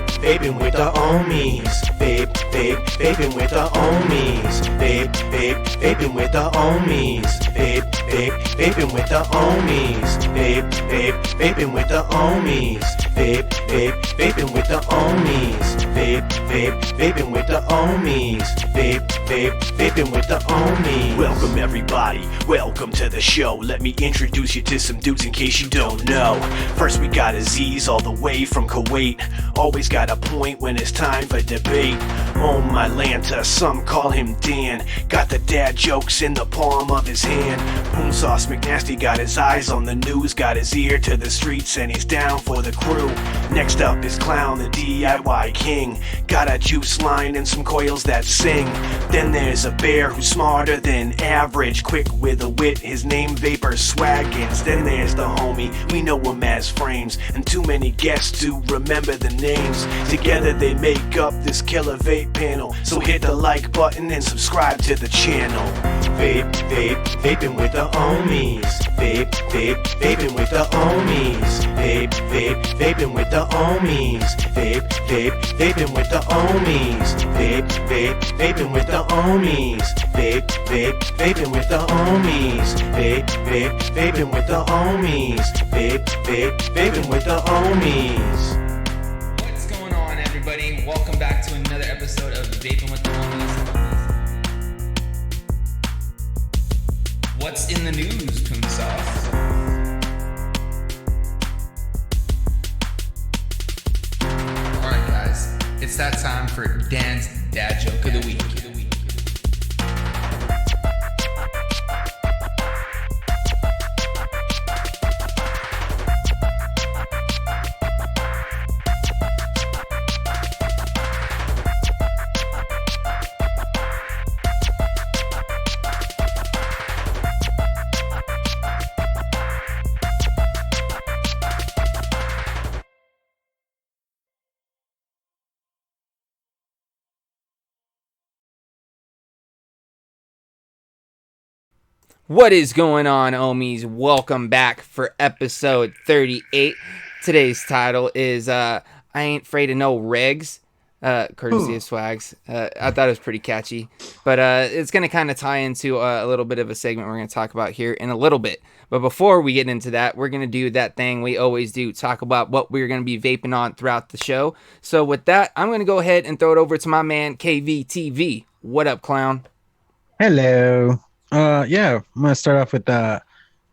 vaping with the Ohmies. Vaping with the Ohmies. Vaping with the Ohmies. Vaping with the Ohmies. Vaping with the Ohmies. Vaping with the Ohmies. Vaping with the Ohmies. Vaping with the Ohmies. Welcome everybody, welcome to the show. Let me introduce you to some dudes in case you don't know. First we got Aziz all the way from Kuwait. Always got a point when it's time for debate. Oh my Lanta, some call him Dan. Got the dad jokes in the palm of his hand. Boom Sauce McNasty got his eyes on the news. Got his ear to the streets and he's down for the crew. Next up is Clown, the DIY king. Got a juice line and some coils that sing. Then there's a bear who's smarter than average. Quick with a wit, his name Vapor Swaggins. Then there's the homie, we know him as Frames. And too many guests to remember the names. Together they make up this killer vape panel. So hit the like button and subscribe to the channel. Vaping with the Ohmies. Vaping with the Ohmies. Vaping with the Ohmies. Vaping with the Ohmies. Vaping with the Ohmies. Vaping with the Ohmies. Vaping with the Ohmies. Vaping with the Ohmies. What's going on, everybody? Welcome back to another episode of Vaping with the Ohmies. What's in the news, Poon Sauce? Alright, guys. It's that time for Dan's Dad Joke of the Week. What is going on, Ohmies? Welcome back for episode 38. Today's title is I Ain't Afraid of No Regs, courtesy of Swags. I thought it was pretty catchy, but it's going to kind of tie into a little bit of a segment we're going to talk about here in a little bit. But before we get into that, we're going to do that thing we always do, talk about what we're going to be vaping on throughout the show. So with that, I'm going to go ahead and throw it over to my man, KVTV. What up, clown? Hello. Yeah, I'm gonna start off with the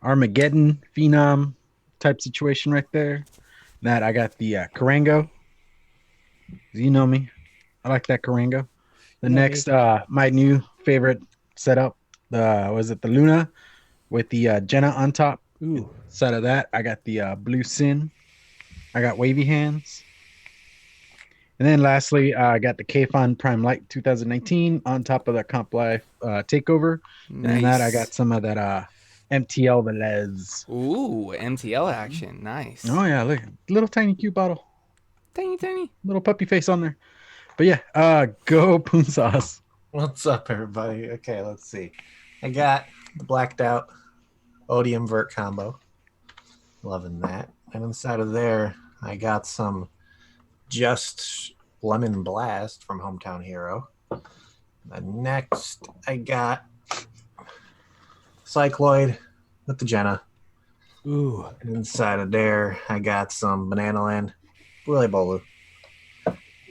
Armageddon Phenom type situation right there. That I got the Carango. You know me, I like that Carango. The next, my new favorite setup, the Luna with the Jenna on top. Ooh. Side of that, I got the Blue Sin. I got Wavy Hands. And then lastly, I got the K-Fon Prime Light 2019 on top of the Comp Life Takeover. Nice. And that I got some of that MTL Velez. Ooh, MTL action. Nice. Oh, yeah. Look, little tiny cute bottle. Tiny. Little puppy face on there. But yeah, go Poon Sauce. What's up, everybody? Okay, let's see. I got the blacked out Odium Vert combo. Loving that. And inside of there, I got some Just Lemon Blast from Hometown Hero. And next, I got Cycloid with the Jenna. Ooh. And inside of there, I got some Banana Land, Willy Bolu.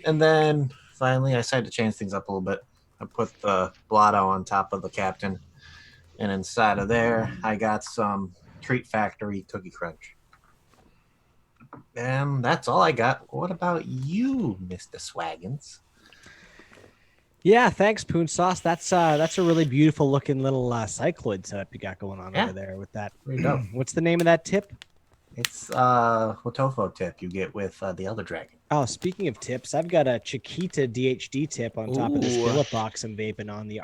And then finally, I decided to change things up a little bit. I put the Blotto on top of the Captain. And inside of there, I got some Treat Factory Cookie Crunch. And that's all I got. What about you, Mr. Swaggins? Yeah, thanks, Poon Sauce. That's a really beautiful looking little cycloid setup you got going on over there with that. There you go. What's the name of that tip? It's Wotofo tip you get with the Elder Dragon. Oh, speaking of tips, I've got a Chiquita DHD tip on top of this billet box I'm vaping on the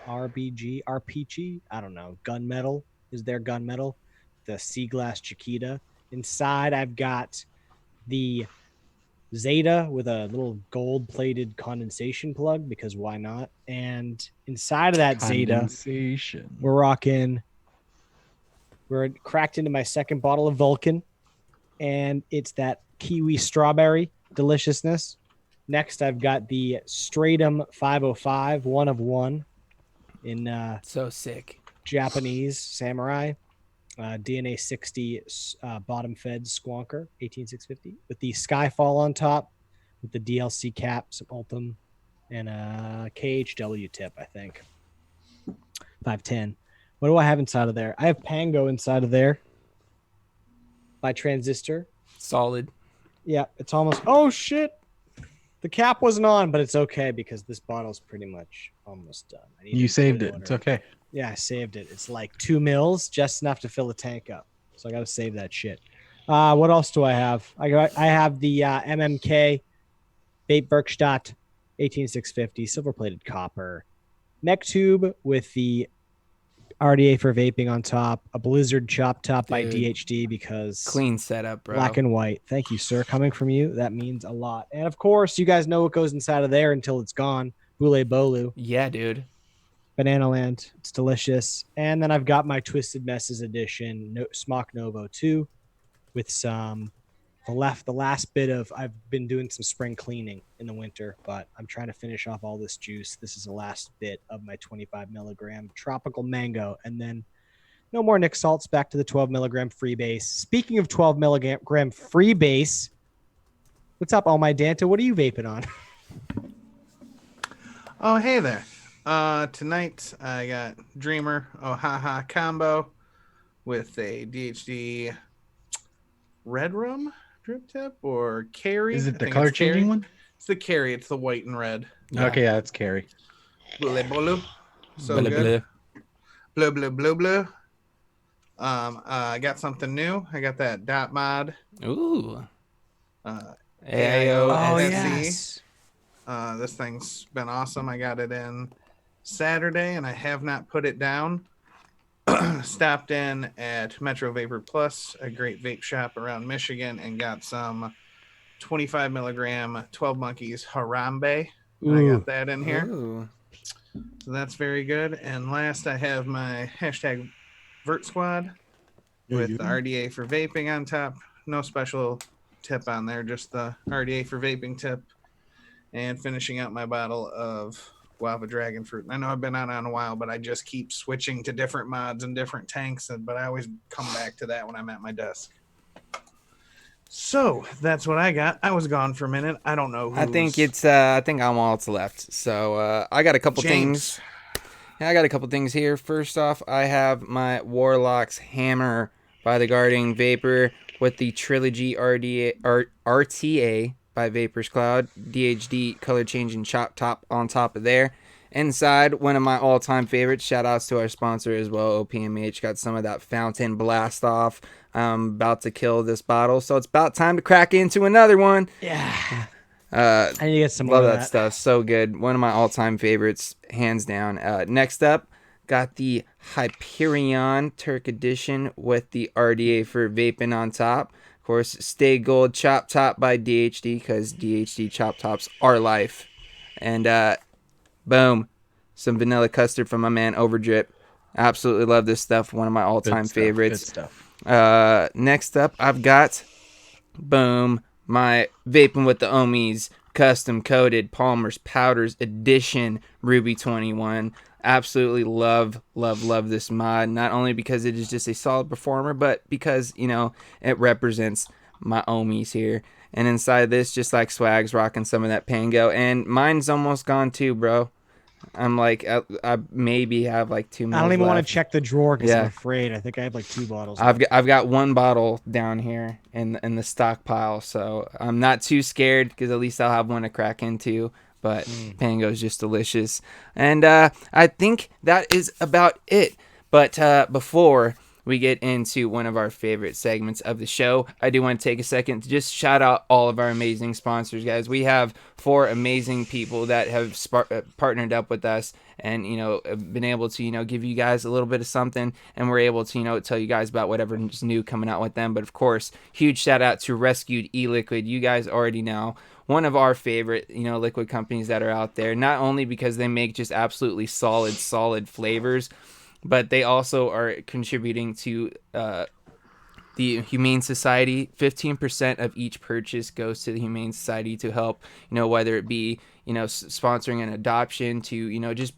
RPG. I don't know. Gunmetal is their gunmetal. The Sea Glass Chiquita. Inside, I've got the Zeta with a little gold-plated condensation plug, because why not? And inside of that Zeta, we're cracked into my second bottle of Vulcan, and it's that kiwi strawberry deliciousness. Next, I've got the Stratum 505, one of one in So sick. Japanese samurai. DNA 60 bottom fed squonker 18650 with the Skyfall on top with the DLC cap, some Ultim, and a KHW tip, I think. 510. What do I have inside of there? I have Pango inside of there by Transistor. Solid. Yeah, it's almost. Oh shit! The cap wasn't on, but it's okay because this bottle's pretty much almost done. You saved it. It's okay. Yeah, I saved it. It's like 2 mils, just enough to fill the tank up. So I got to save that shit. What else do I have? I have the MMK Vape Werkstatt 18650 silver plated copper neck tube with the RDA for vaping on top, a Blizzard chop top by Dude. DHD because Clean setup, bro. black and white. Thank you, sir. Coming from you, that means a lot. And of course, you guys know what goes inside of there until it's gone. Boule Bolu. Yeah, dude. Banana Land. It's delicious. And then I've got my Twisted Messes edition, Smock Novo 2, with some the last bit of I've been doing some spring cleaning in the winter, but I'm trying to finish off all this juice. This is the last bit of my 25 milligram tropical mango, and then no more Nick salts. Back to the 12 milligram freebase. Speaking of 12 milligram freebase, what's up, all my Danta? What are you vaping on? Oh, hey there. Tonight I got Dreamer Ohaha combo with a DHD Red Rum drip tip or Carry. Is it the color changing one? It's the Carry. It's the white and red. Yeah. Okay, yeah, it's Carrie. Blue, blue. So Blah, good. blah. Blue, blue, blue, blue. I got something new. I got that dot mod. Ooh. AIO AIO. SC. This thing's been awesome. I got it in Saturday and I have not put it down. Stopped in at Metro Vapor Plus, a great vape shop around Michigan, and got some 25 milligram 12 Monkeys Harambe. I got that in here. Ooh. So that's very good. And last, I have my hashtag Vert Squad with the RDA for vaping on top. No special tip on there, just the RDA for vaping tip. And finishing out my bottle of Guava Dragon Fruit. I know I've been on a while, but I just keep switching to different mods and different tanks, but I always come back to that when I'm at my desk. So that's what I got. I was gone for a minute. I don't know. I think I'm all that's left. So I got a couple things. Yeah, I got a couple things here. First off, I have my Warlock's Hammer by the Guardian Vapor with the Trilogy RTA by Vapor's Cloud, DHD color changing chop top on top of there. Inside, one of my all-time favorites. Shout outs to our sponsor as well, OPMH. Got some of that Fountain Blast off. I'm about to kill this bottle, so it's about time to crack into another one. Yeah. I need to get some more Love of that stuff. So good. One of my all-time favorites, hands down. Next up, got the Hyperion Turk Edition with the RDA for vaping on top. Of course, Stay Gold Chop Top by DHD, because DHD Chop Tops are life. And boom, some vanilla custard from my man Overdrip. Absolutely love this stuff. One of my all-time favorites. Good stuff. Next up, I've got, boom, my Vaping with the Ohmies custom coated Palmer's Powders Edition Ruby 21. Absolutely love this mod. Not only because it is just a solid performer, but because, you know, it represents my Ohmies here. And inside this, just like Swags, rocking some of that Pango. And mine's almost gone too, bro. I'm like, I maybe have like 2 minutes I don't even want left. to check the drawer because Yeah. I'm afraid. I think I have like 2 bottles. I've got one bottle down here in the stockpile, so I'm not too scared because at least I'll have one to crack into. But Pango's just delicious, and I think that is about it. But before we get into one of our favorite segments of the show, I do want to take a second to just shout out all of our amazing sponsors, guys. We have 4 amazing people that have partnered up with us and, you know, been able to, you know, give you guys a little bit of something, and we're able to, you know, tell you guys about whatever's new coming out with them. But of course, huge shout out to Rescued E-Liquid. You guys already know, one of our favorite, you know, liquid companies that are out there, not only because they make just absolutely solid flavors, but they also are contributing to the Humane Society. 15% of each purchase goes to the Humane Society to help, whether it be, sponsoring an adoption to, just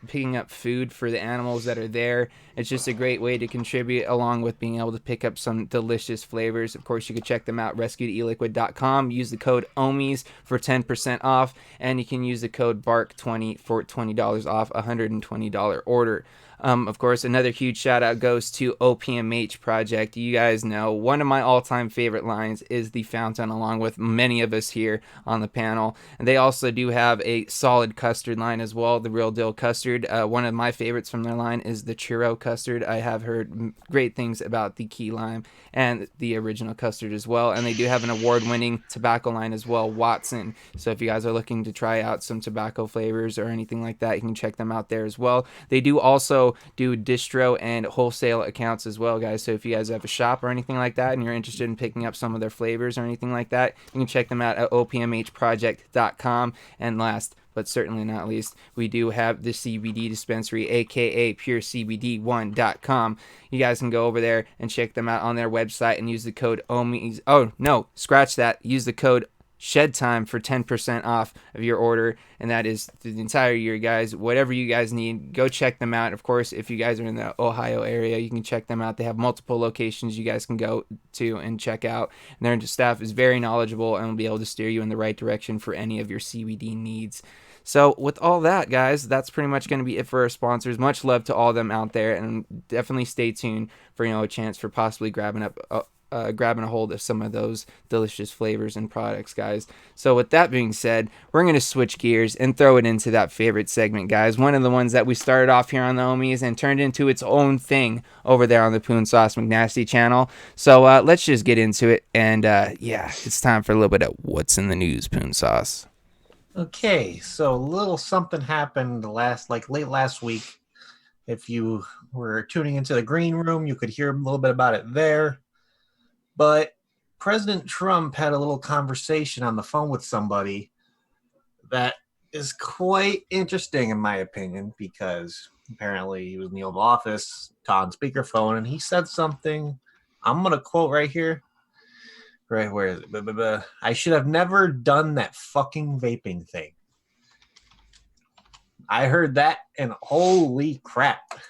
picking up food for the animals that are there. It's just a great way to contribute, along with being able to pick up some delicious flavors. Of course, you can check them out, rescuedeliquid.com. Use the code Ohmies for 10% off, and you can use the code BARK20 for $20 off a $120 order. Of course, another huge shout out goes to OPMH Project. You guys know one of my all-time favorite lines is the fountain, along with many of us here on the panel. And they also do have a solid custard line as well, the Real Deal Custard. One of my favorites from their line is the Churro Custard. I have heard great things about the Key Lime and the original custard as well. And they do have an award-winning tobacco line as well, Watson. So if you guys are looking to try out some tobacco flavors or anything like that, you can check them out there as well. They do also do distro and wholesale accounts as well, guys. So if you guys have a shop or anything like that and you're interested in picking up some of their flavors or anything like that, you can check them out at opmhproject.com. And last but certainly not least, we do have the CBD dispensary, aka purecbd1.com. You guys can go over there and check them out on their website and use the code Ohmies. Oh no, scratch that. Use the code Shed Time for 10% off of your order, and that is the entire year, guys. Whatever you guys need, go check them out. Of course, if you guys are in the Ohio area, you can check them out. They have multiple locations you guys can go to and check out, and their staff is very knowledgeable and will be able to steer you in the right direction for any of your CBD needs. So with all that, guys, that's pretty much going to be it for our sponsors. Much love to all of them out there, and definitely stay tuned for a chance for possibly grabbing a hold of some of those delicious flavors and products, guys. So with that being said, we're going to switch gears and throw it into that favorite segment, guys. One of the ones that we started off here on the Ohmies and turned into its own thing over there on the Poon Sauce McNasty channel. So let's just get into it. And it's time for a little bit of what's in the news, Poon Sauce. Okay, so a little something happened late last week. If you were tuning into the green room, you could hear a little bit about it there. But President Trump had a little conversation on the phone with somebody that is quite interesting, in my opinion, because apparently he was in the Oval Office, on speakerphone, and he said something. I'm going to quote right here. Right, where is it? I should have never done that fucking vaping thing. I heard that, and holy crap.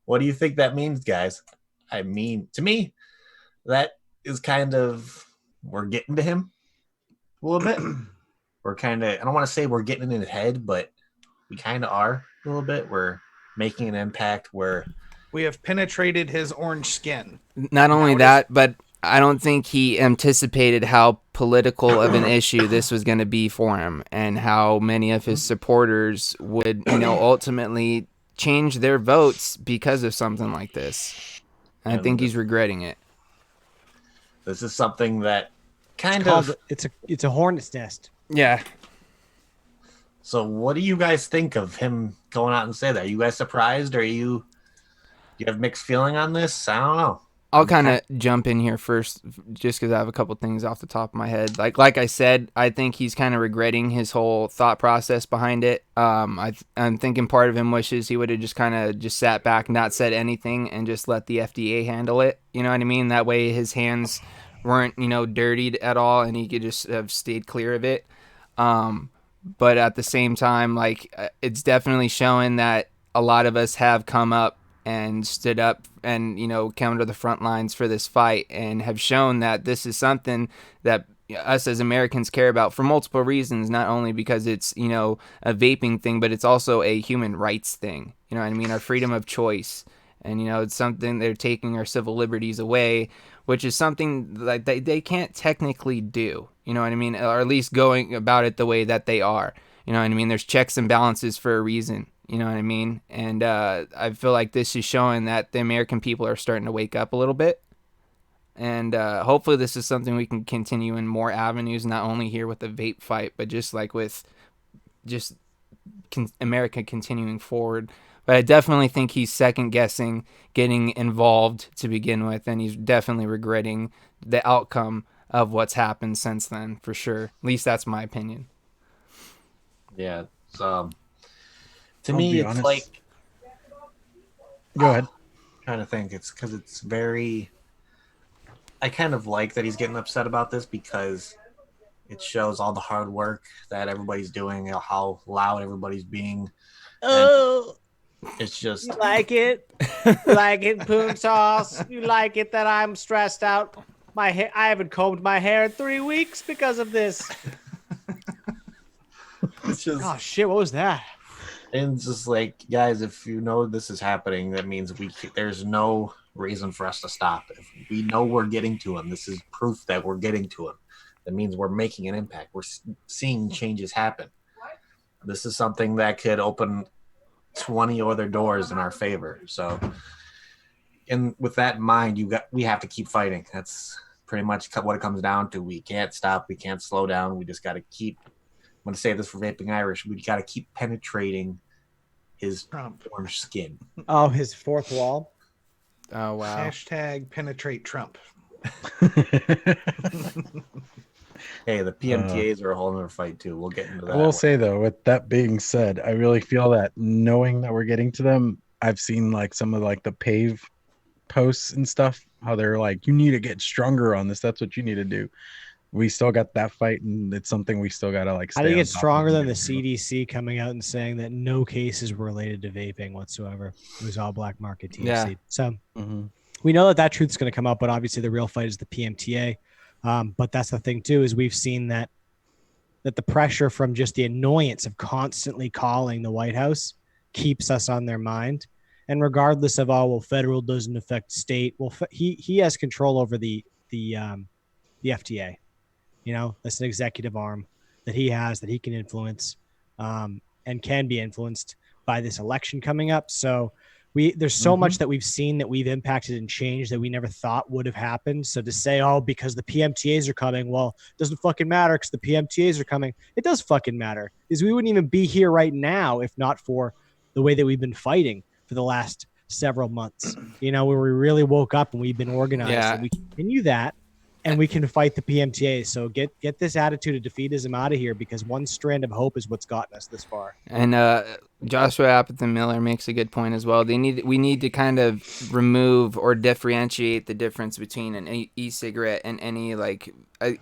What do you think that means, guys? I mean, to me, that is kind of, we're getting to him a little bit. We're kind of, I don't want to say we're getting in his head, but we kind of are a little bit. We're making an impact where We have penetrated his orange skin. Not only that, but I don't think he anticipated how political of an issue this was going to be for him, and how many of his supporters would, ultimately change their votes because of something like this. And I think he's regretting it. this is something that it's a hornet's nest. Yeah. So what do you guys think of him going out and say that? Are you guys surprised? Or do you have mixed feeling on this? I don't know. I'll kind of jump in here first, just because I have a couple things off the top of my head. Like I said, I think he's kind of regretting his whole thought process behind it. I'm thinking part of him wishes he would have just kind of just sat back, not said anything, and just let the FDA handle it. You know what I mean? That way his hands weren't, dirtied at all, and he could just have stayed clear of it. But at the same time, it's definitely showing that a lot of us have come up and stood up and, come to the front lines for this fight, and have shown that this is something that us as Americans care about for multiple reasons, not only because it's, a vaping thing, but it's also a human rights thing. You know what I mean? Our freedom of choice. And, it's something they're taking our civil liberties away, which is something that they can't technically do. You know what I mean? Or at least going about it the way that they are. You know what I mean? There's checks and balances for a reason. You know what I mean? And I feel like this is showing that the American people are starting to wake up a little bit. And hopefully this is something we can continue in more avenues, not only here with the vape fight, but just with America continuing forward. But I definitely think he's second-guessing getting involved to begin with, and he's definitely regretting the outcome of what's happened since then, for sure. At least that's my opinion. Yeah. To me, it's like... Go ahead. I'm trying to think. It's because it's very... I kind of like that he's getting upset about this because it shows all the hard work that everybody's doing, how loud everybody's being. Oh, It's just you like it? You like it, Poon Sauce? You like it that I'm stressed out? My hair, I haven't combed my hair in 3 weeks because of this. it's just Oh shit! What was that? and it's just like, guys, if you know this is happening, that means there's no reason for us to stop. If we know we're getting to him, this is proof that we're getting to him. That means we're making an impact. We're seeing changes happen. This is something that could open 20 other doors in our favor. So, and with that in mind, we have to keep fighting. That's pretty much what it comes down to. We can't stop. We can't slow down. We just got to keep. I'm going to say this for Vaping Irish. We got to keep penetrating his orange skin. Oh, his fourth wall. Oh wow. Hashtag penetrate Trump. Hey, the PMTAs are a whole other fight too. We'll get into that. I will say though, with that being said, I really feel that knowing that we're getting to them, I've seen like some of like the pave posts and stuff, how they're like, you need to get stronger on this. That's what you need to do. We still got that fight, and it's something we still gotta like. How do you stay get on top stronger of than and the get through. CDC coming out and saying that no cases were related to vaping whatsoever? It was all black market THC. Yeah. So Mhm. we know that truth's going to come up, but obviously the real fight is the PMTA. But that's the thing too, is we've seen that the pressure from just the annoyance of constantly calling the White House keeps us on their mind. And regardless of, oh, well, federal doesn't affect state. Well, he has control over the FDA. You know, that's an executive arm that he has that he can influence and can be influenced by this election coming up. So there's so much that we've seen that we've impacted and changed that we never thought would have happened. So to say, oh, because the PMTAs are coming, well, it doesn't fucking matter because the PMTAs are coming. It does fucking matter, because we wouldn't even be here right now if not for the way that we've been fighting for the last several months, you know, where we really woke up and we've been organized. Yeah. And we continue that, and we can fight the PMTA. So get this attitude of defeatism out of here, because one strand of hope is what's gotten us this far. And Joshua Appleton Miller makes a good point as well. We need to kind of remove or differentiate the difference between an e-cigarette and any, like,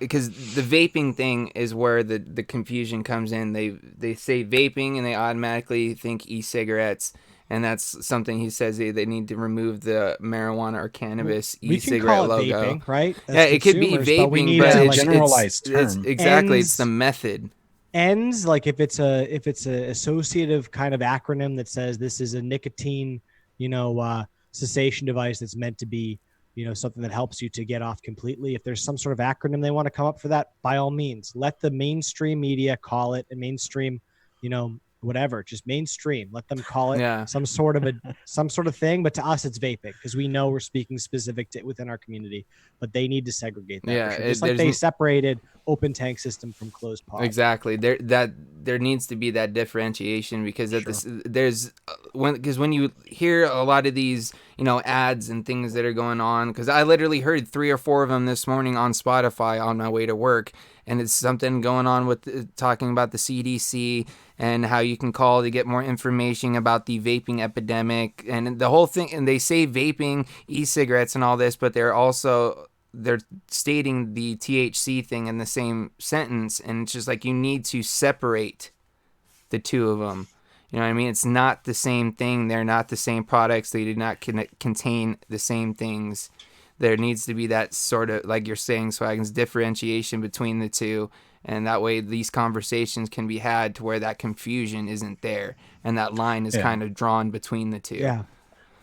because the vaping thing is where the confusion comes in. They say vaping and they automatically think e-cigarettes. And that's something he says they need to remove the marijuana or cannabis e-cigarette logo. Vaping, right? As Yeah, it could be consumers, vaping, but we need but to, it's generalized it's term. exactly, Ends- it's the method. ends, like if it's a associative kind of acronym that says this is a nicotine, cessation device that's meant to be, something that helps you to get off completely. If there's some sort of acronym they want to come up for that, by all means, let the mainstream media call it a mainstream, whatever, just mainstream. Let them call it some sort of thing. But to us, it's vaping, because we know we're speaking specific to within our community. But they need to segregate that. Yeah, for sure. Just like they separated open tank system from closed pod. Exactly. There needs to be that differentiation, because when you hear a lot of these ads and things that are going on, because I literally heard 3 or 4 of them this morning on Spotify on my way to work. And it's something going on with talking about the CDC and how you can call to get more information about the vaping epidemic and the whole thing. And they say vaping, e-cigarettes and all this, but they're stating the THC thing in the same sentence. And it's just like, you need to separate the two of them. You know what I mean? It's not the same thing. They're not the same products. They do not contain the same things. There needs to be that sort of, like you're saying, Swaggins, differentiation between the two, and that way these conversations can be had to where that confusion isn't there, and that line is kind of drawn between the two. Yeah.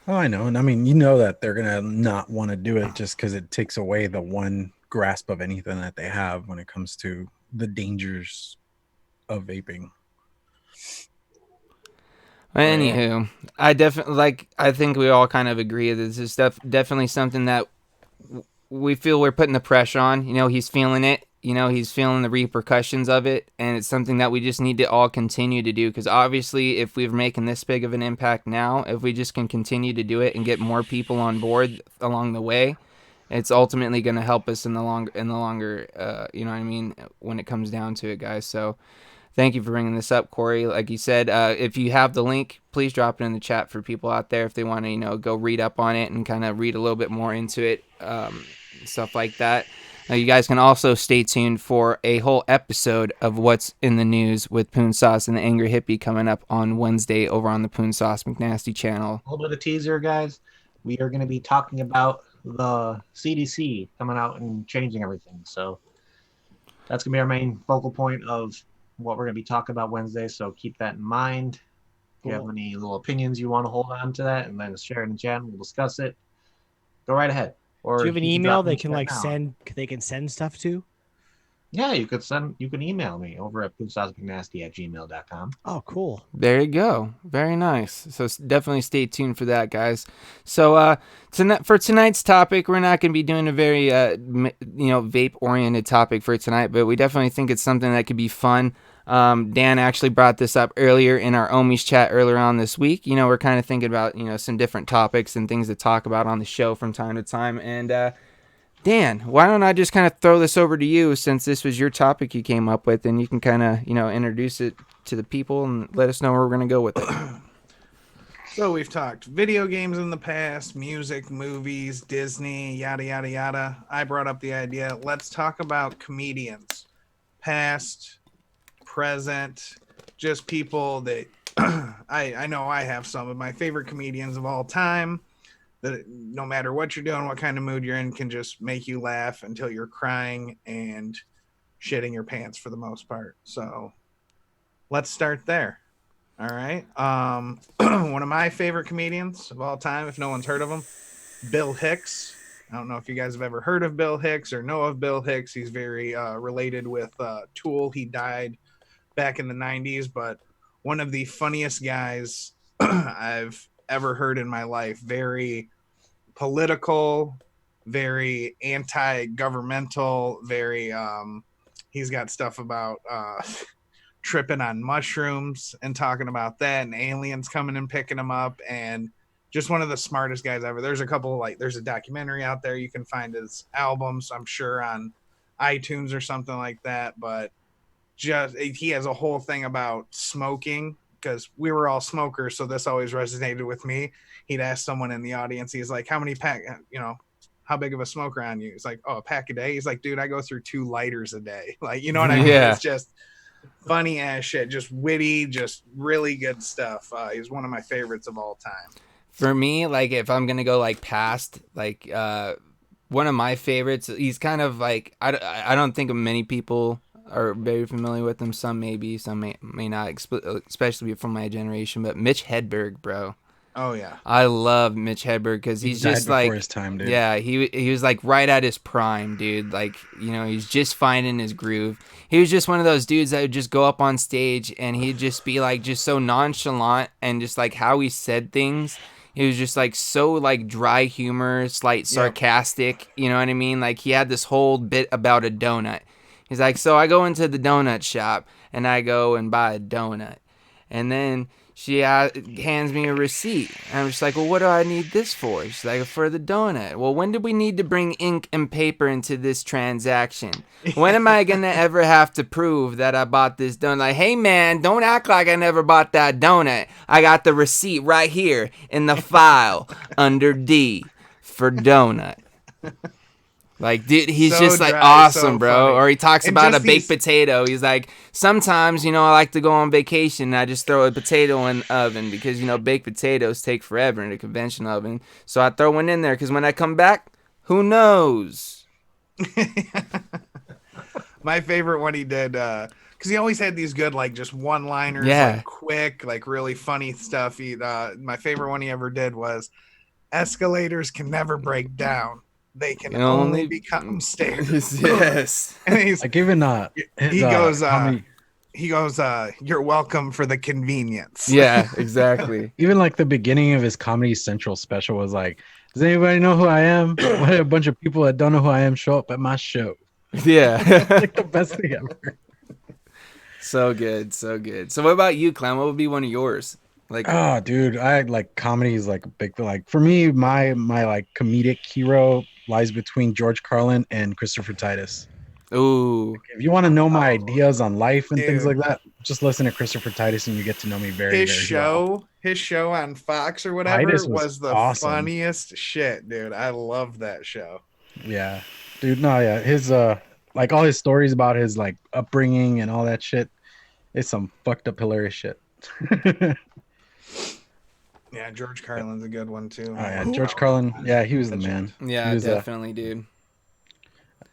Oh, I know. And I mean, that they're going to not want to do it just because it takes away the one grasp of anything that they have when it comes to the dangers of vaping. Anywho, I think we all kind of agree that this is definitely something that we feel we're putting the pressure on. He's feeling it. He's feeling the repercussions of it, and it's something that we just need to all continue to do, because obviously if we're making this big of an impact now, if we just can continue to do it and get more people on board along the way, it's ultimately going to help us in the longer you know what I mean, when it comes down to it, guys. So thank you for bringing this up, Corey. Like you said, if you have the link, please drop it in the chat for people out there if they want to, go read up on it and kind of read a little bit more into it. stuff like that. You guys can also stay tuned for a whole episode of What's in the News with Poon Sauce and the Angry Hippie coming up on Wednesday over on the Poon Sauce McNasty channel. A little bit of teaser, guys. We are going to be talking about the CDC coming out and changing everything. So that's going to be our main focal point of what we're going to be talking about Wednesday. So keep that in mind. If you have any little opinions you want to hold on to that and then share it in chat, we'll discuss it. Go right ahead. Or Do you have an can email drop they in can chat like now. send? They can send stuff to. Yeah, you can email me over at poonsaucemcnasty@gmail.com. Oh, cool. There you go. Very nice. So definitely stay tuned for that, guys. So for tonight's topic, we're not going to be doing a very vape-oriented topic for tonight, but we definitely think it's something that could be fun. Dan actually brought this up earlier in our Ohmies chat earlier on this week. We're kind of thinking about, some different topics and things to talk about on the show from time to time. And Dan, why don't I just kind of throw this over to you, since this was your topic you came up with, and you can kind of, introduce it to the people and let us know where we're going to go with it. So we've talked video games in the past, music, movies, Disney, yada, yada, yada. I brought up the idea, let's talk about comedians. Past, present, just people that I know I have some of my favorite comedians of all time that no matter what you're doing, what kind of mood you're in, can just make you laugh until you're crying and shitting your pants for the most part. So let's start there. All right. One of my favorite comedians of all time, if no one's heard of him, Bill Hicks. I don't know if you guys have ever heard of Bill Hicks or know of Bill Hicks. He's very related with Tool. He died back in the 90s, but one of the funniest guys I've ever heard in my life. Very political, very anti-governmental, very he's got stuff about tripping on mushrooms and talking about that, and aliens coming and picking him up, and just one of the smartest guys ever. There's a couple, there's a documentary out there. You can find his albums, I'm sure, on iTunes or something like that, but he has a whole thing about smoking, because we were all smokers, so this always resonated with me. He'd ask someone in the audience, he's like, how big of a smoker on you? He's like, a pack a day. He's like, dude, I go through 2 lighters a day. You know what I mean? Yeah. It's just funny ass shit, just witty, just really good stuff. He's one of my favorites of all time. For me, if I'm gonna go past, one of my favorites, he's kind of I don't think many people are very familiar with him. Some maybe, some may not, especially from my generation. But Mitch Hedberg, bro. Oh yeah, I love Mitch Hedberg because he's just before his time, dude. Yeah, he was right at his prime, dude. He's just finding his groove. He was just one of those dudes that would just go up on stage and he'd just be just so nonchalant, and just how he said things. He was just so dry humor, slight sarcastic. Yep. You know what I mean? He had this whole bit about a donut. He's like, so I go into the donut shop and I go and buy a donut, and then she hands me a receipt. And I'm just like, well, what do I need this for? She's like, for the donut. Well, when do we need to bring ink and paper into this transaction? When am I going to ever have to prove that I bought this donut? Hey, man, don't act like I never bought that donut. I got the receipt right here in the file under D for donut. Dude, he's so just dry, awesome, so bro. funny. Or he talks And about a just baked potato. He's like, sometimes, I like to go on vacation and I just throw a potato in the oven because, baked potatoes take forever in a convention oven. So I throw one in there because when I come back, who knows? My favorite one he did, because he always had these good, just one-liners, quick, really funny stuff. My favorite one he ever did was, escalators can never break down. They can only become stairs. Yes. And he's even he goes, you're welcome for the convenience. Yeah, exactly. even the beginning of his Comedy Central special was does anybody know who I am? Why did a bunch of people that don't know who I am show up at my show? Yeah. The best thing ever. So good, so good. So what about you, Clem? What would be one of yours? Oh, dude, I comedy is a big for me. My comedic hero lies between George Carlin and Christopher Titus. Ooh. If you want to know my ideas on life and Dude. things like that, just listen to Christopher Titus and you get to know me very, His very show, well. his show on Fox or whatever Titus was the awesome. funniest shit, dude. I love that show. Yeah, dude. No, yeah. His like all his stories about his like upbringing and all that shit. It's some fucked up hilarious shit. Oh Yeah, George Carlin's a good one too, yeah, man. George Carlin. Yeah, he was the Legend. man. Yeah, He was definitely, dude.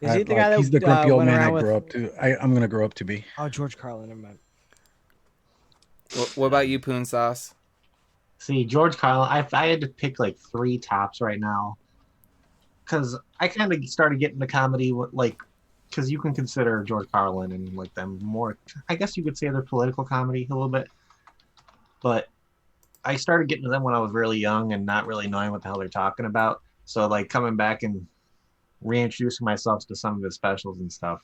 Is he the guy like that he's the grumpy old went man I around with? grew up to. I'm gonna grow up to be. Oh, George Carlin. Never mind. What about you, Poon Sauce? See, George Carlin, if I had to pick like three tops right now, because I kind of started getting the comedy, like, because you can consider George Carlin and like them more, I guess you could say they're political comedy a little bit, but I started getting to them when I was really young and not really knowing what the hell they're talking about. So, like, coming back and reintroducing myself to some of his specials and stuff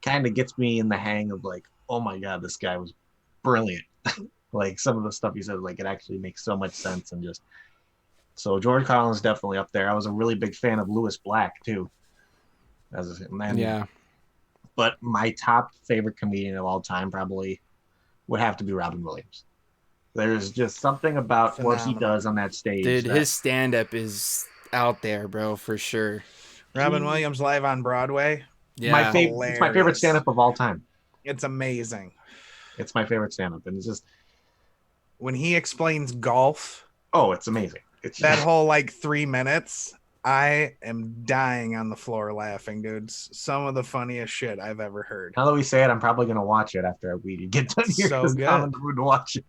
kind of gets me in the hang of like, oh my God, this guy was brilliant. Like, some of the stuff he said, like, it actually makes so much sense and just. So George Carlin's definitely up there. I was a really big fan of Lewis Black too. As a man. Yeah. But my top favorite comedian of all time probably would have to be Robin Williams. There's just something about what he Phenomenal. does on that stage. Dude, that- his stand up is out there, bro, for sure. Robin Williams live on Broadway. Yeah. my favorite. It's my favorite Hilarious. stand-up of all time. It's amazing. It's my favorite stand-up, and it's just When he explains golf, it's amazing. It's that whole like 3 minutes, I am dying on the floor laughing, dude. Some of the funniest shit I've ever heard. now that we say it, I'm probably gonna watch it after we get done here. So 'Cause now I'm good. in the mood to watch it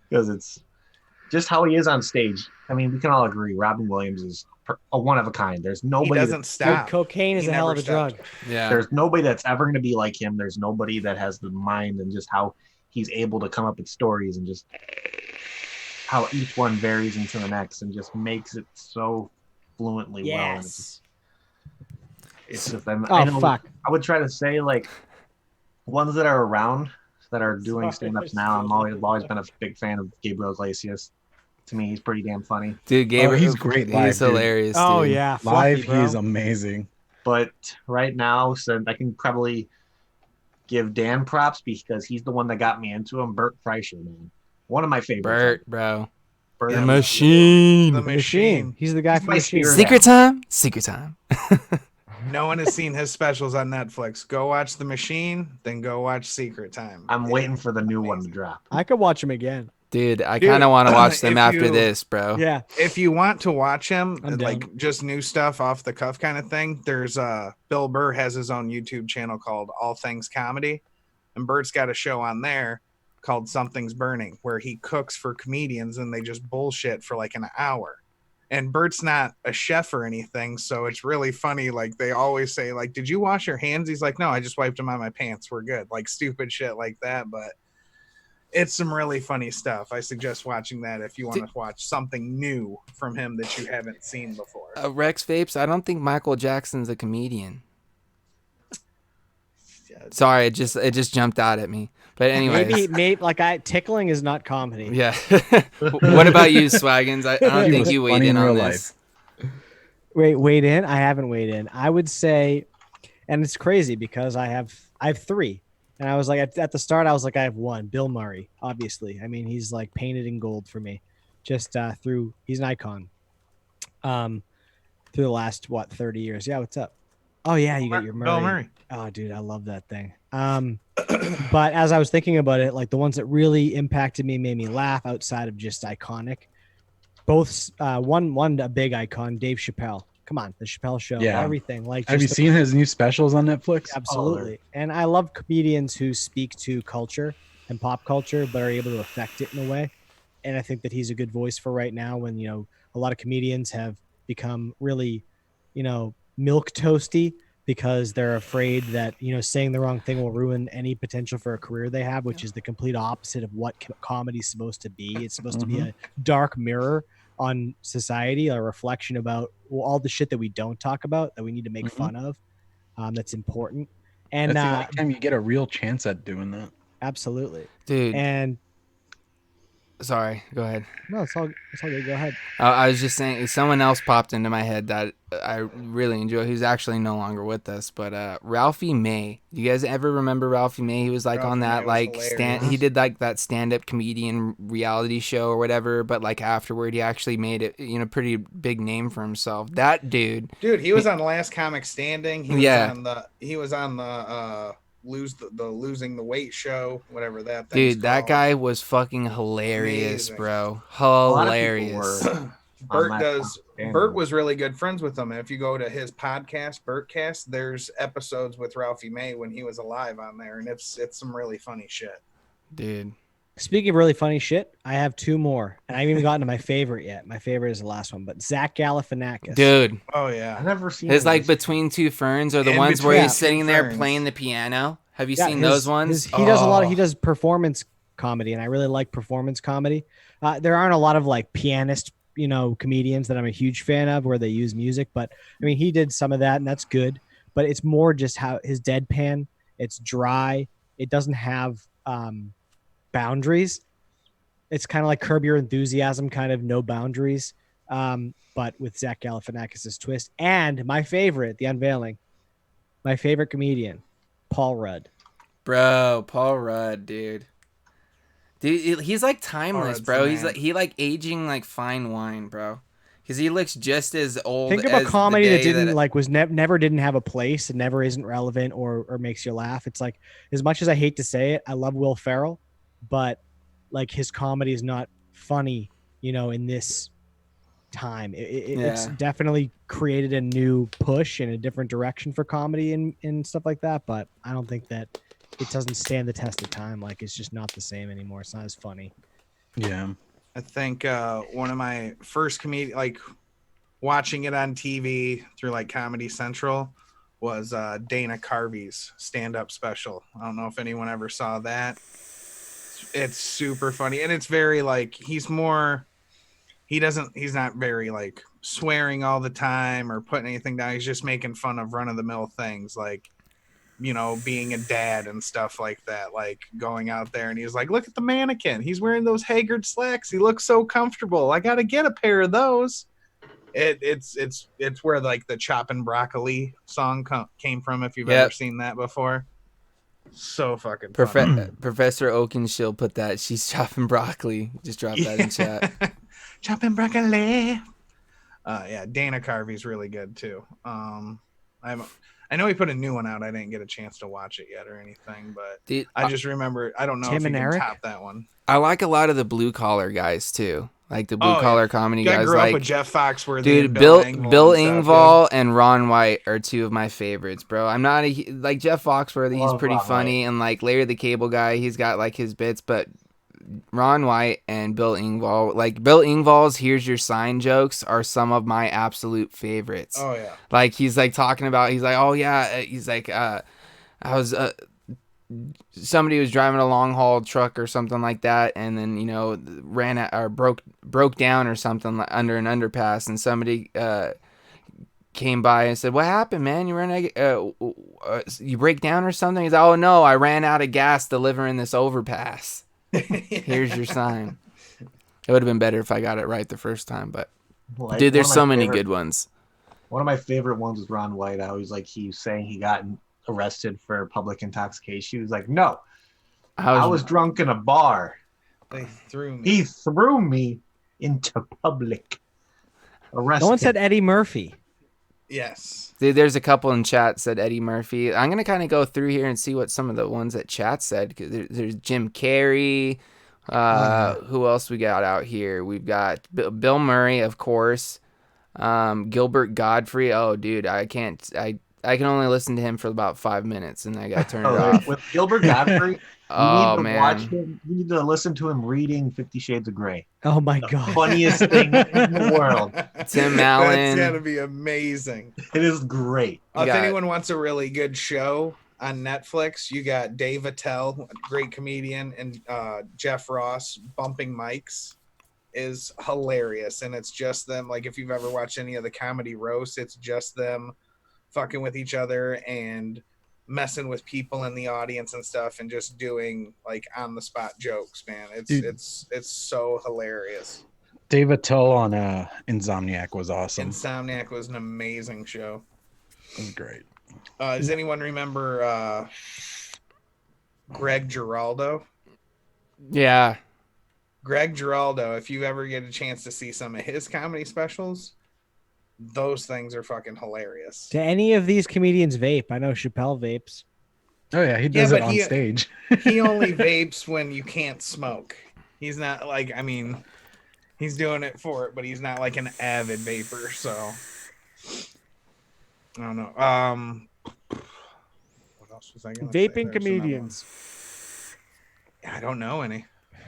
because it's just how he is on stage. I mean, we can all agree Robin Williams is a one of a kind. There's He nobody. doesn't stop. Cocaine is He a hell never of a drug. stopped. Yeah. There's nobody that's ever going to be like him. There's nobody that has the mind and just how he's able to come up with stories and just how each one varies into the next and just makes it so fluently well. And Yes. it's just I Oh know, fuck. I would try to say like ones that are around that are doing Sorry, stand-ups I now. still I've always been a big fan of Gabriel Iglesias. To me, he's pretty damn funny. Dude, Gabriel, he's great live, He's dude. hilarious, Oh dude. yeah. Live, Fluffy, bro. he is amazing. But right now, so I can probably give Dan props because he's the one that got me into him. Bert Kreischer, man, one of my favorites. Bert, bro. Bert The is- machine. The The machine. Machine. He's the guy He's from my Machine. spirit. Secret time? Secret time. No one has seen his specials on Netflix. Go watch The Machine, then go watch Secret Time. I'm waiting for the new one to drop. I could watch him again. Dude, I Dude, kind of want to watch them if after you- this, bro. Yeah. If you want to watch him, I'm like down. just new stuff off the cuff kind of thing, there's Bill Burr has his own YouTube channel called All Things Comedy, and Bert's got a show on there called Something's Burning, where he cooks for comedians and they just bullshit for like an hour. And Bert's not a chef or anything, so it's really funny. Like they always say, like, "Did you wash your hands?" He's like, "No, I just wiped them on my pants. We're good." Like stupid shit like that, but it's some really funny stuff. I suggest watching that if you want to watch something new from him that you haven't seen before. Rex Vapes, I don't think Michael Jackson's a comedian. Sorry, it just jumped out at me. But anyways, Maybe like tickling is not comedy. yeah. What about you, Swaggins? I don't He think was you weighed funny in in on real this. Wait, weighed in? I haven't weighed in. I would say, and it's crazy because I have three. And I was like, at the start, I was like, I have one. Bill Murray, obviously. I mean, he's like painted in gold for me, just he's an icon. Through the last 30 years. Yeah, what's up? Oh yeah, you got your Murray. Bill Murray. Oh, dude, I love that thing. But as I was thinking about it, like the ones that really impacted me, made me laugh outside of just iconic. Both one a big icon, Dave Chappelle. Come on, the Chappelle Show, Yeah. everything. Like, Have you just seen his new specials on Netflix? Absolutely. And I love comedians who speak to culture and pop culture, but are able to affect it in a way. And I think that he's a good voice for right now when, a lot of comedians have become really, milk toasty because they're afraid that, saying the wrong thing will ruin any potential for a career they have, which is the complete opposite of what comedy's supposed to be. It's supposed to be a dark mirror on society, a reflection about all the shit that we don't talk about, that we need to make fun of. That's important. And That's the only time you get a real chance at doing that. absolutely. Dude, And Sorry, go ahead. No, it's all good. Go ahead. I was just saying, someone else popped into my head that I really enjoy. Who's actually no longer with us, but Ralphie May. You guys ever remember Ralphie May? He was like Ralphie on May that was like hilarious. He did like that stand-up comedian reality show or whatever. But like afterward, he actually made it, pretty big name for himself. That dude. Dude, he was on Last Comic Standing. He was on the losing the weight show, whatever that thing's Dude, that called. guy was fucking hilarious, Amazing. bro. lot of people Hilarious. were. Bert was really good friends with him. And if you go to his podcast, Bertcast, there's episodes with Ralphie May when he was alive on there, and it's some really funny shit. Dude. Speaking of really funny shit, I have two more, and I haven't even gotten to my favorite yet. My favorite is the last one, but Zach Galifianakis. Dude. Oh yeah. I've never seen His it. like Between Two Ferns or the In ones where Between he's Two sitting there Ferns. playing the piano. Have you Yeah, seen those ones? He does a lot of, Oh. he does performance comedy, and I really like performance comedy. There aren't a lot of like pianist, comedians that I'm a huge fan of where they use music, but I mean, he did some of that and that's good, but it's more just how his deadpan, it's dry. It doesn't have boundaries. It's kind of like Curb Your Enthusiasm, kind of no boundaries. But with Zach Galifianakis' twist, and my favorite, The Unveiling, my favorite comedian, Paul Rudd. Bro, Paul Rudd, dude. Dude, he's like timeless, Rudd's bro. the He's man. like aging like fine wine, bro. Because he looks just as old. Think of as a comedy the that day didn't never didn't have a place and never isn't relevant or makes you laugh. It's like, as much as I hate to say it, I love Will Ferrell, but like his comedy is not funny, in this time. It's Yeah. definitely created a new push in a different direction for comedy and stuff like that. But I don't think that it doesn't stand the test of time. Like, it's just not the same anymore. It's not as funny. Yeah. I think one of my first like watching it on TV through like Comedy Central was Dana Carvey's stand-up special. I don't know if anyone ever saw that. It's super funny, and it's very like he's not very like swearing all the time or putting anything down. He's just making fun of run-of-the-mill things like, being a dad and stuff like that, like going out there and he's like, look at the mannequin. He's wearing those Haggard slacks. He looks so comfortable. I got to get a pair of those. It's where like the Choppin' Broccoli song came from. If you've ever seen that before. So fucking funny. Professor Oakenshield put that. She's chopping broccoli. Just drop that in chat. Chopping broccoli. Dana Carvey's really good too. I know he put a new one out. I didn't get a chance to watch it yet or anything, but Dude, I just remember. I don't know Tim if you and can Eric? top that one. I like a lot of the blue collar guys too. Like the blue Oh, collar yeah. comedy I guys. grew up Like with Jeff Foxworthy. dude, and Bill Engvall and stuff, Engvall and Ron White are two of my favorites, bro. I'm not like Jeff Foxworthy. He's Love pretty Ron funny, and like Larry the Cable Guy, he's got like his bits, but Ron White and Bill Engvall, like Bill Engvall's "Here's Your Sign" jokes are some of my absolute favorites. Oh yeah. Like he's like talking about, he's like, oh yeah, he's like, I was somebody was driving a long haul truck or something like that, and then ran out or broke down or something under an underpass, and somebody came by and said, what happened, man? You break down or something? He's like, oh no, I ran out of gas delivering this overpass. Here's your sign. It would have been better if I got it right the first time, but Like, dude, there's one of my so many favorite- good ones. One of my favorite ones was Ron White. I was like, he was saying he got arrested for public intoxication. He was like, no, I was drunk in a bar. They threw me. He threw me into public. Arrested. No one said Eddie Murphy. Yes. Dude, there's a couple in chat said Eddie Murphy. I'm gonna kind of go through here and see what some of the ones that chat said. 'Cause there's Jim Carrey. Who else we got out here? We've got Bill Murray, of course. Gilbert Godfrey. Oh, dude, I can't. I can only listen to him for about 5 minutes, and I got turned off. With Gilbert Godfrey, Oh you need to man, watch him. You need to listen to him reading 50 Shades of Grey. Oh my The god. funniest thing in the world. Tim Allen. That's gotta be amazing. It is great. If got- anyone wants a really good show on Netflix, you got Dave Attell, great comedian, and Jeff Ross. Bumping Mics is hilarious, and it's just them. Like if you've ever watched any of the comedy roasts, it's just them fucking with each other and messing with people in the audience and stuff, and just doing like on the spot jokes. Man, Dude. it's so hilarious. Dave Attell on Insomniac was awesome. Insomniac was an amazing show. It was great. Does anyone remember Greg Giraldo? Yeah. Greg Giraldo, if you ever get a chance to see some of his comedy specials, those things are fucking hilarious. Do any of these comedians vape? I know Chappelle vapes. Oh yeah, he does but it on stage. He only vapes when you can't smoke. He's not like, I mean, he's doing it for it, but he's not like an avid vapor. So I don't know. What else was I gonna say? Vaping There's comedians. another one. I don't know any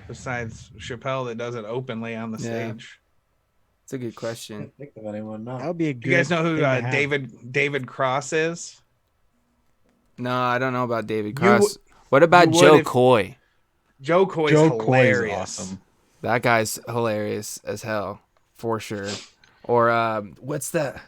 besides Chappelle that does it openly on the Yeah. stage. It's a good I question. can't think of anyone now. That would be a good. Do you guys know who thing to have. David Cross is? No, I don't know about David You Cross. What about you would Joe if- Coy? Joe Coy's Joe Coy is hilarious. awesome. That guy's hilarious as hell, for sure. Or what's that?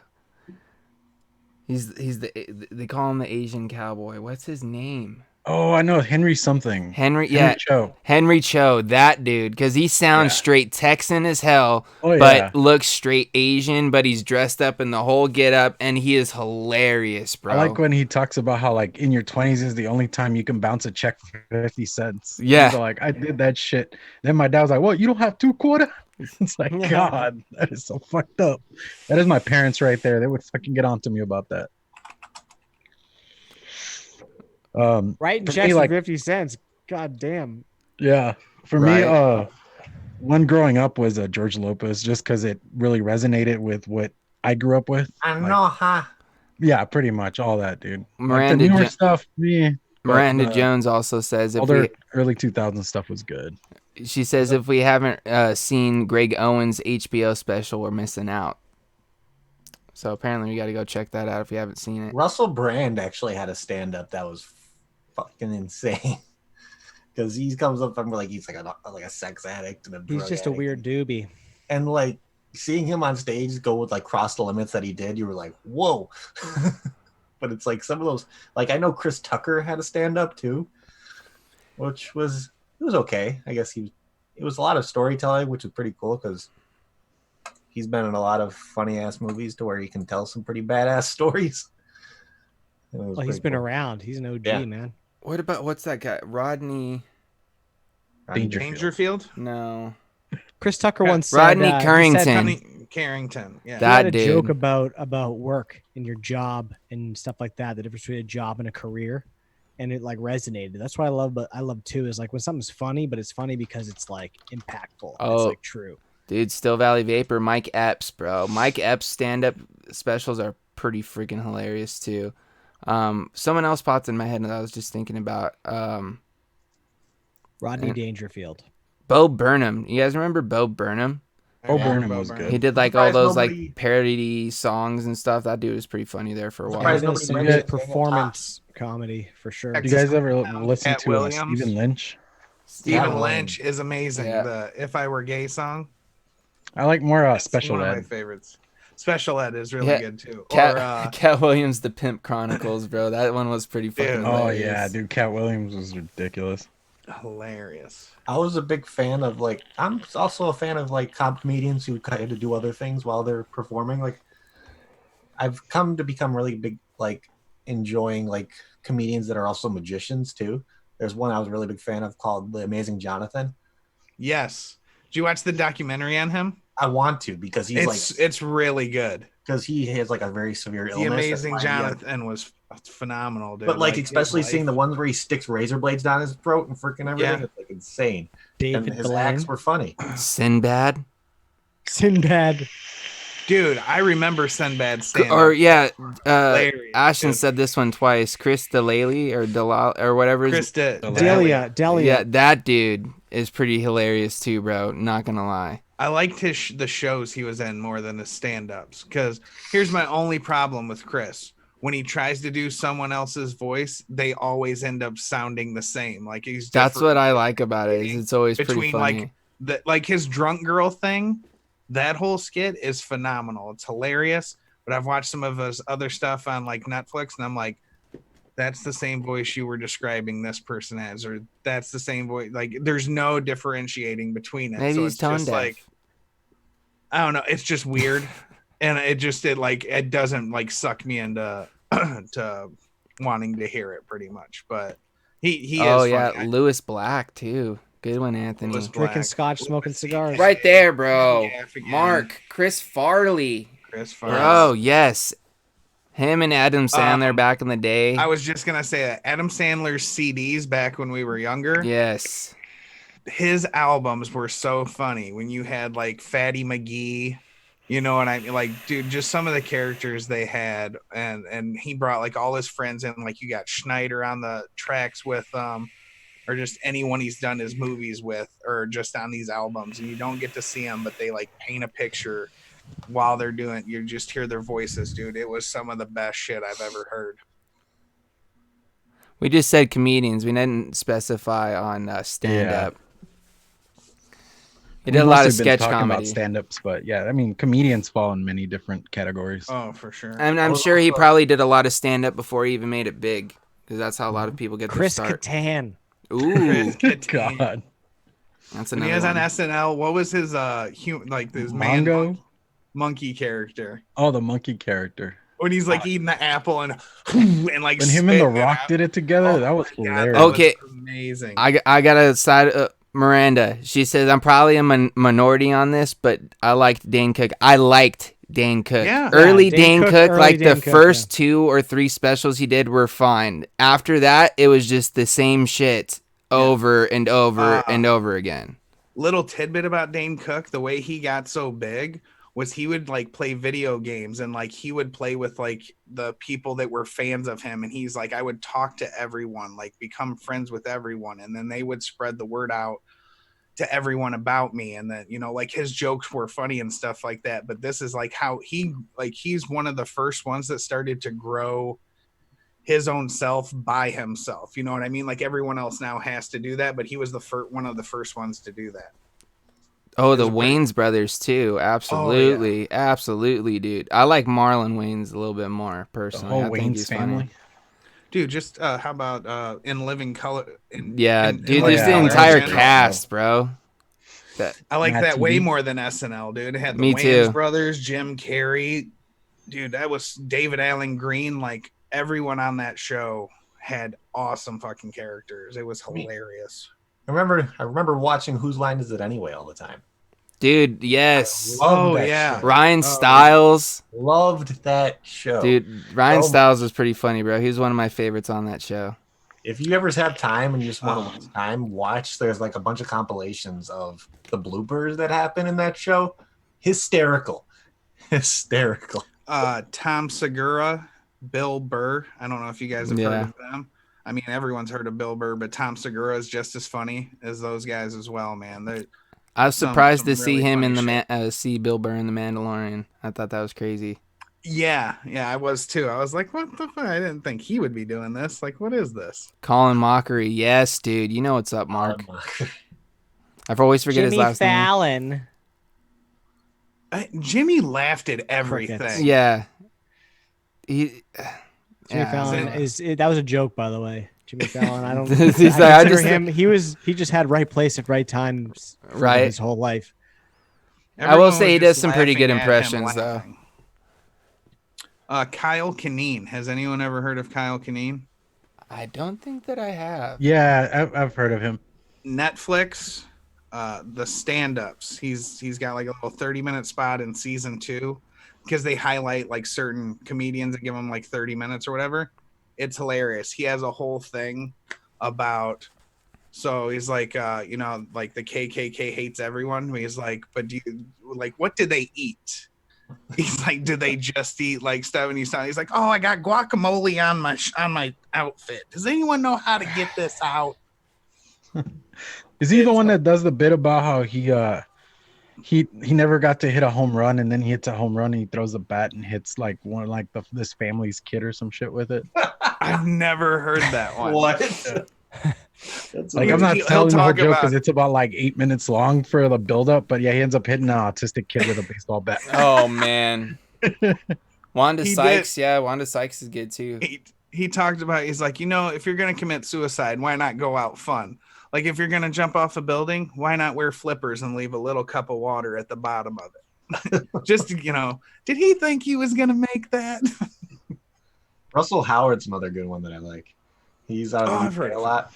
He's they call him the Asian cowboy. What's his name? Oh, I know Henry something. Henry Cho. Henry Cho, that dude, because he sounds Yeah. straight Texan as hell, Oh, but yeah. looks straight Asian, but he's dressed up in the whole get up, and he is hilarious, bro. I like when he talks about how like in your 20s is the only time you can bounce a check for 50 cents. Yeah. He's like, I did that shit. Then my dad was like, "What? You don't have 2 quarter?" It's like, Yeah. God, that is so fucked up. That is my parents right there. They would fucking get on to me about that. Writing for checks me, for like, 50 cents. God damn. yeah, for Right. me, one growing up was George Lopez, just because it really resonated with what I grew up with. I Like, know, huh? yeah, pretty much all that, dude. Like Miranda the newer Jo- stuff, yeah. but, Miranda Jones also says all if their we, early 2000 stuff was good. she says if we haven't seen Greg Owen's HBO special, we're missing out. So apparently we got to go check that out if you haven't seen it. Russell Brand actually had a stand-up that was fucking insane. Because he comes up from like he's like a sex addict and a He's drug just a addict. weird doobie. And like seeing him on stage go with like cross the limits that he did, you were like, whoa. But it's like some of those, like I know Chris Tucker had a stand-up too, which was okay. I guess it was a lot of storytelling, which is pretty cool because he's been in a lot of funny ass movies to where he can tell some pretty badass stories. And it was Well, he's pretty been cool. around. He's an OG, Yeah. man. What about what's that guy? Rodney? Dangerfield? No, Chris Tucker Yeah. once said, Rodney he said Carrington. Connie Carrington. Yeah. he That had a dude. joke about work and your job and stuff like that. The difference between a job and a career, and it like resonated. That's what I love. But I love too is like when something's funny, but it's funny because it's like impactful. Oh. It's like true. Dude, Still Valley Vapor, Mike Epps, bro. Mike Epps stand-up specials are pretty freaking hilarious too. Someone else popped in my head that I was just thinking about. Rodney And- Dangerfield. Bo Burnham. You guys remember Bo Burnham? Oh, Yeah, Burnham Bo was Burnham. good. He did like all Surprised those nobody- like parody songs and stuff. That dude was pretty funny there for a while. Surprised He's nobody some mentioned good Daniel performance comedy for sure. Do you guys ever Cat listen to Williams. Stephen Lynch? Stephen Yeah. Lynch is amazing. Yeah. The "If I Were Gay" song. I like more It's Special one of my Ed. favorites. Special Ed is really Yeah. good too. Cat, Cat Williams, The Pimp Chronicles, bro. That one was pretty fucking Dude. Oh hilarious. yeah, dude, Cat Williams was ridiculous. hilarious. I was a big fan of like I'm also a fan of like comedians who kind of do other things while they're performing. Like I've come to become really big like enjoying like comedians that are also magicians too. There's one I was a really big fan of called The Amazing Jonathan. Yes. Did you watch the documentary on him? I want to because he's It's really good. because he has like a very severe illness. The that's Amazing why he had- Jonathan was phenomenal, dude. But like his especially seeing the life- ones where he sticks razor blades down his throat and freaking everything, Yeah. it's like insane. And David his Blaine. acts were funny. Sinbad. Sinbad. Dude, I remember Sinbad stand Or yeah, Hilarious, Ashton dude. said this one twice. Chris Delaley or Delal or whatever. his- Krista Delia. Delia. Yeah, that dude is pretty hilarious too, bro. Not gonna lie. I liked the shows he was in more than the stand-ups. Because here's my only problem with Chris: when he tries to do someone else's voice, they always end up sounding the same. Like he's That's different. what I like about it. Is it's always pretty Between funny. like his drunk girl thing. That whole skit is phenomenal. It's hilarious. But I've watched some of his other stuff on like Netflix, and I'm like, that's the same voice you were describing this person as, or that's the same voice. Like, there's no differentiating between it. Maybe So he's it's tone just deaf. like, I don't know. It's just weird, and it doesn't like suck me into to wanting to hear it pretty much. But he Oh is yeah, funny. Lewis Black too. Good one, Anthony. Lewis Drinking Black. scotch, smoking cigars. Right there, bro. Gaff again. Mark, Chris Farley. Chris Farley. Bro, yes. Him and Adam Sandler back in the day. I was just gonna say that Adam Sandler's CDs back when we were younger. Yes. His albums were so funny when you had like Fatty McGee, you know what I mean? Like, dude, just some of the characters they had, and he brought like all his friends in. Like, you got Schneider on the tracks with or just anyone he's done his movies with, or just on these albums, and you don't get to see them, but they like paint a picture while they're doing. You just hear their voices, dude. It was some of the best shit I've ever heard. We just said comedians. We didn't specify on stand-up. He did a lot of sketch comedy. About stand-ups, but yeah, I mean, comedians fall in many different categories. Oh, for sure. And I'm sure he probably did a lot of stand-up before he even made it big, because that's how a lot of people get Chris their start. Kattan. Ooh, God, that's When another he was one. on SNL, what was his his man Mongo. monkey character? Oh, the monkey character. When he's like eating the apple and like When him and The spitting it Rock out. did it together, Oh that was my God, hilarious. that was Okay. amazing. I got to side Miranda. She says I'm probably a minority on this, but I liked Dane Cook. I liked Dane Cook. Yeah. Early Yeah, Dane Cook, early like Dane the Cook, first 2 or 3 specials he did were fine. After that, it was just the same shit over and over and over again. Little tidbit about Dane Cook, the way he got so big was he would like play video games, and like he would play with like the people that were fans of him, and he's like, I would talk to everyone, like become friends with everyone, and then they would spread the word out to everyone about me, and then, you know, like his jokes were funny and stuff like that. But this is like how he's one of the first ones that started to grow his own self by himself, you know what I mean? Like, everyone else now has to do that, but he was one of the first ones to do that. Oh, the Wayans brothers too. Absolutely. Absolutely, dude. I like Marlon Wayans a little bit more The personally. whole I think Wayans he's family. funny. Dude, just how about In Living Color? Yeah, dude, Living just the Color in entire general. cast, bro. I like Matt that way TV. more than SNL, dude. It had the Me Wayans too. brothers, Jim Carrey, dude. That was David Allen Green. Like, everyone on that show had awesome fucking characters. It was hilarious. I remember watching Whose Line Is It Anyway all the time. Dude, yes. Loved Oh, that yeah. shit. Ryan Stiles. Loved that show. Dude, Ryan Oh. Stiles was pretty funny, bro. He was one of my favorites on that show. If you ever have time and you just want to waste time, watch. There's like a bunch of compilations of the bloopers that happen in that show. Hysterical. Tom Segura, Bill Burr. I don't know if you guys have heard of them. I mean, everyone's heard of Bill Burr, but Tom Segura is just as funny as those guys as well, man. I was surprised to some see really him in funny the see Bill Burr in The Mandalorian. I thought that was crazy. Yeah, I was too. I was like, what the fuck? I didn't think he would be doing this. Like, what is this? Colin Mockery, yes, dude. You know what's up, Mark. I always forget his Jimmy last name. Fallon. Jimmy laughed at everything. Crickets. Yeah. He. Jimmy Fallon that was a joke, by the way. Jimmy Fallon. I don't. He's I like, consider him. He just had right place at right time, Right. his whole life. I will Everyone say was he does just some pretty good laughing at him impressions, though. laughing. Kyle Kinane. Has anyone ever heard of Kyle Kinane? I don't think that I have. Yeah, I've heard of him. Netflix, the stand-ups. He's got like a little 30-minute spot in season 2 because they highlight like certain comedians and give them like 30 minutes or whatever. It's hilarious. He has a whole thing about. So he's like, you know, like the KKK hates everyone. He's like, but do you like what do they eat? He's like, do they just eat like stuff? And he's like, oh, I got guacamole on my outfit. Does anyone know how to get this out? Is he the one that does the bit about how he never got to hit a home run, and then he hits a home run and he throws a bat and hits like one like this family's kid or some shit with it? I've never heard that one. What? Like, I'm not He'll telling the whole talk joke about- because it's about like 8 minutes long for the build-up, but yeah, he ends up hitting an autistic kid with a baseball bat. Oh man. Wanda He Sykes, yeah, Wanda Sykes is good too. he talked about, he's like, if you're going to commit suicide, why not go out fun? Like, if you're going to jump off a building, why not wear flippers and leave a little cup of water at the bottom of it? Just, did he think he was going to make that? Russell Howard's another good one that I like. He's out I've of the heard UK a of lot.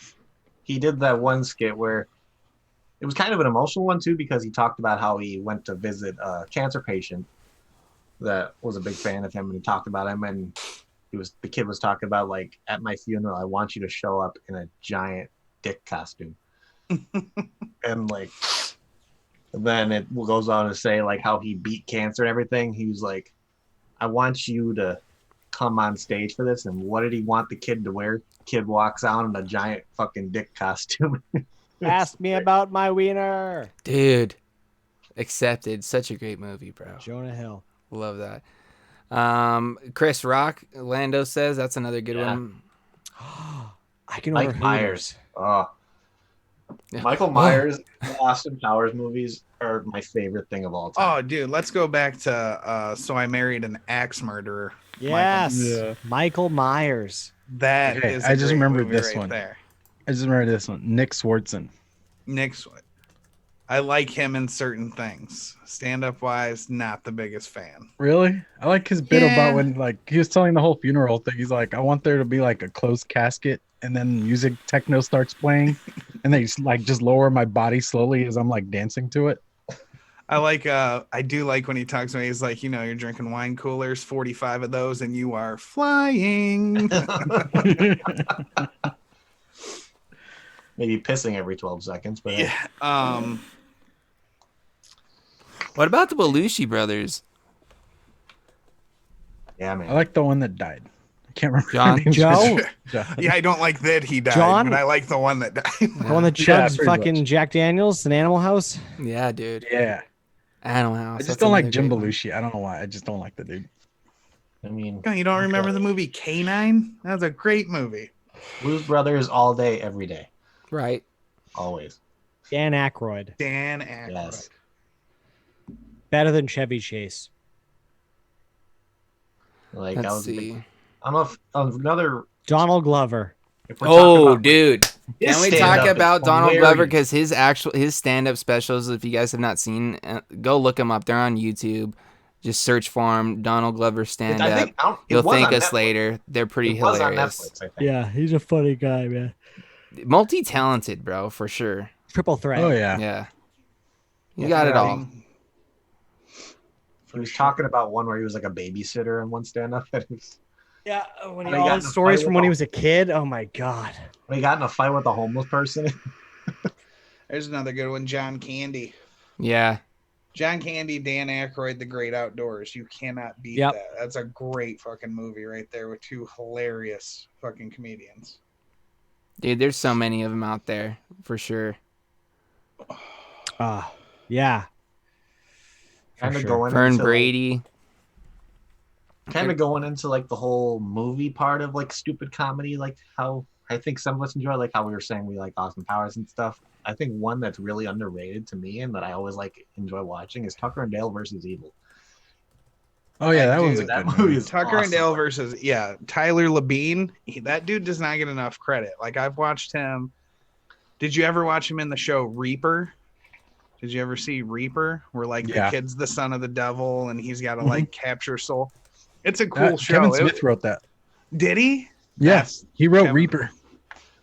He did that one skit where it was kind of an emotional one too, because he talked about how he went to visit a cancer patient that was a big fan of him, and he talked about him, and the kid was talking about, like, at my funeral, I want you to show up in a giant dick costume. And like, then it goes on to say like how he beat cancer and everything. He was like, I want you to come on stage for this. And what did he want the kid to wear? Kid walks out in a giant fucking dick costume. Ask me about my wiener. Dude, Accepted. Such a great movie, bro. Jonah Hill. Love that. Chris Rock, Lando says that's another good one. I can Mike order Myers. Hooters. Michael Myers, the Austin Powers movies are my favorite thing of all time. Oh, dude, let's go back to So I Married an Axe Murderer. Yes, Michael Myers. That Okay, is. I just remembered movie this right one. there. I just remember this one. Nick Swartzen. I like him in certain things. Stand-up wise, not the biggest fan. Really? I like his bit Yeah. about when like he was telling the whole funeral thing. He's like, I want there to be like a closed casket, and then music techno starts playing, and they just lower my body slowly as I'm like dancing to it. I do like when he talks to me. He's like, you're drinking wine coolers, 45 of those, and you are flying. Maybe pissing every 12 seconds, but Yeah. What about the Belushi brothers? yeah, man. I like the one that died. I can't remember. John? their names. Joe? Yeah, I don't like that he died, John? but I like the one that died. The one that Yeah, chugs pretty fucking much. Jack Daniels in Animal House. Yeah, dude. Yeah. Animal House. I just that's don't like another Jim great one. Belushi. I don't know why. I just don't like the dude. I mean, You don't remember the movie K-9? That was a great movie. Blues Brothers all day, every day, Right. always. Dan Aykroyd. Dan Aykroyd. Yes. Better than Chevy Chase. Like I Let's was. see. I don't know if another. Donald Glover. If we're talking Oh, about dude. his Can we stand-up talk is about Donald hilarious. Glover? Because his stand-up specials, if you guys have not seen, go look them up. They're on YouTube. Just search for them. Donald Glover I stand-up. think it You'll was thank on us Netflix. later. They're pretty It was on hilarious. Netflix, I think. Yeah, he's a funny guy, man. Multi-talented, bro, for sure. Triple threat. Oh yeah. Yeah. You got it all. He was talking about one where he was like a babysitter in one stand-up. Yeah, when They all got the in a stories fight from with when he all- was a kid. Oh my god. When he got in a fight with a homeless person. There's another good one, John Candy. Yeah. John Candy, Dan Aykroyd, The Great Outdoors. You cannot beat Yep. that. That's a great fucking movie right there with two hilarious fucking comedians. Dude, there's so many of them out there, for sure. Yeah. Kind of sure. going Vern into Brady. kind of going into like the whole movie part of like stupid comedy, like how I think some of us enjoy, like how we were saying we like Austin Powers and stuff. I think one that's really underrated to me and that I always like enjoy watching is Tucker and Dale versus Evil. Oh yeah, that Dude, one's a that good movie movie. is Tucker and awesome. Dale versus Tyler Labine. That dude does not get enough credit. Like I've watched him. Did you ever watch him in the show Reaper? Did you ever see Reaper? Where like Yeah. the kid's the son of the devil and he's got to like capture soul. It's a cool Kevin show. Smith wrote that. Did he? Yes, he wrote Kevin- Reaper.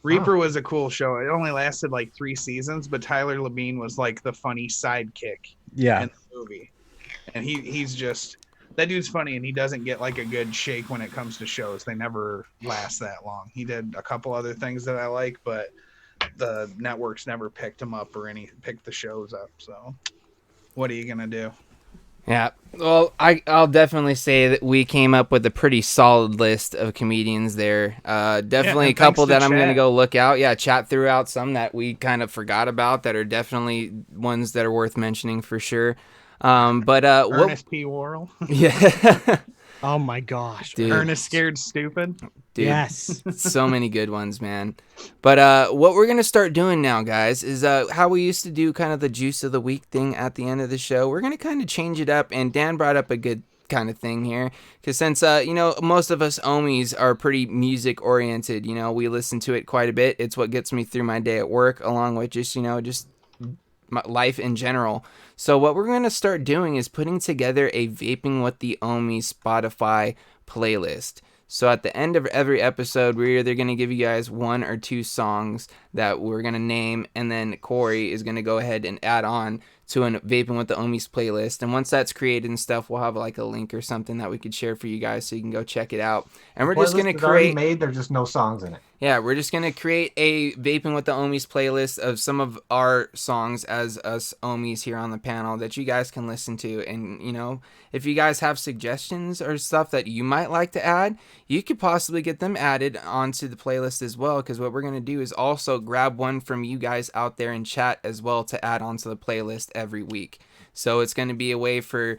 Reaper was a cool show. It only lasted like 3 seasons, but Tyler Labine was like the funny sidekick Yeah, in the movie. And he's just that dude's funny and he doesn't get like a good shake when it comes to shows. They never last that long. He did a couple other things that I like, but the networks never picked him up or picked the shows up. So what are you gonna do? Yeah. Well, I'll definitely say that we came up with a pretty solid list of comedians there. Definitely and a couple thanks to that I'm going to chat. go look out. Yeah, chat throughout some that we kind of forgot about that are definitely ones that are worth mentioning for sure. But what? Ernest P. Worrell. Yeah. Oh my gosh. Dude. Ernest Scared Stupid. Dude, Yes. so many good ones, man. But what we're gonna start doing now, guys, is how we used to do kind of the juice of the week thing at the end of the show. We're gonna kind of change it up, and Dan brought up a good kind of thing here, because since most of us Ohmies are pretty music oriented. We listen to it quite a bit. It's what gets me through my day at work, along with just my life in general. So what we're going to start doing is putting together a Vaping with the Ohmies Spotify playlist. So at the end of every episode, we're either going to give you guys 1 or 2 songs that we're going to name, and then Corey is going to go ahead and add on to a Vaping with the Ohmies playlist. And once that's created and stuff, we'll have like a link or something that we could share for you guys so you can go check it out. And we're just going to create... made, there's just no songs in it. Yeah, we're just going to create a Vaping with the Ohmies playlist of some of our songs as us Ohmies here on the panel that you guys can listen to. And, if you guys have suggestions or stuff that you might like to add, you could possibly get them added onto the playlist as well. Because what we're going to do is also grab one from you guys out there in chat as well to add onto the playlist every week. So it's going to be a way for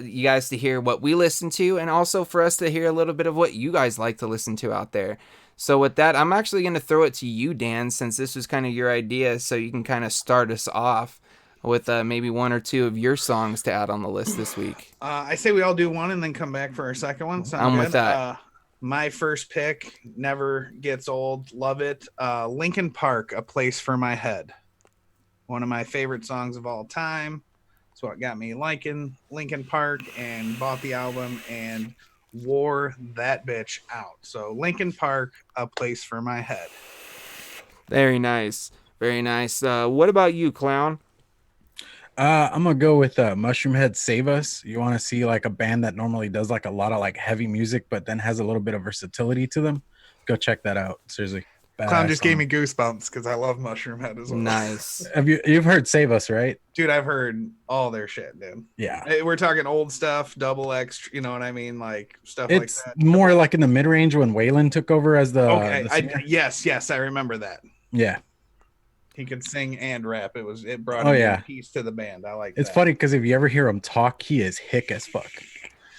you guys to hear what we listen to, and also for us to hear a little bit of what you guys like to listen to out there. So with that, I'm actually going to throw it to you, Dan, since this was kind of your idea, so you can kind of start us off with maybe 1 or 2 of your songs to add on the list this week. I say we all do one and then come back for our second one. I'm with that. My first pick never gets old. Love it. Linkin Park, A Place for My Head. One of my favorite songs of all time. It's what got me liking Linkin Park and bought the album and wore that bitch out. So Linkin Park, A Place for My Head. Very nice. Very nice. What about you, Clown? I'm gonna go with Mushroomhead Save Us. You want to see like a band that normally does like a lot of like heavy music but then has a little bit of versatility to them? Go check that out. Seriously. Clown just gave me goosebumps because I love Mushroomhead as well. Nice. You've heard Save Us, right? Dude, I've heard all their shit, dude. Yeah. We're talking old stuff, double X, you know what I mean? Like stuff It's like that. more like in the mid range when Waylon took over as the Okay. the singer. Yes, I remember that. Yeah. He could sing and rap. It brought a piece to the band. I like It's that. funny because if you ever hear him talk, he is hick as fuck.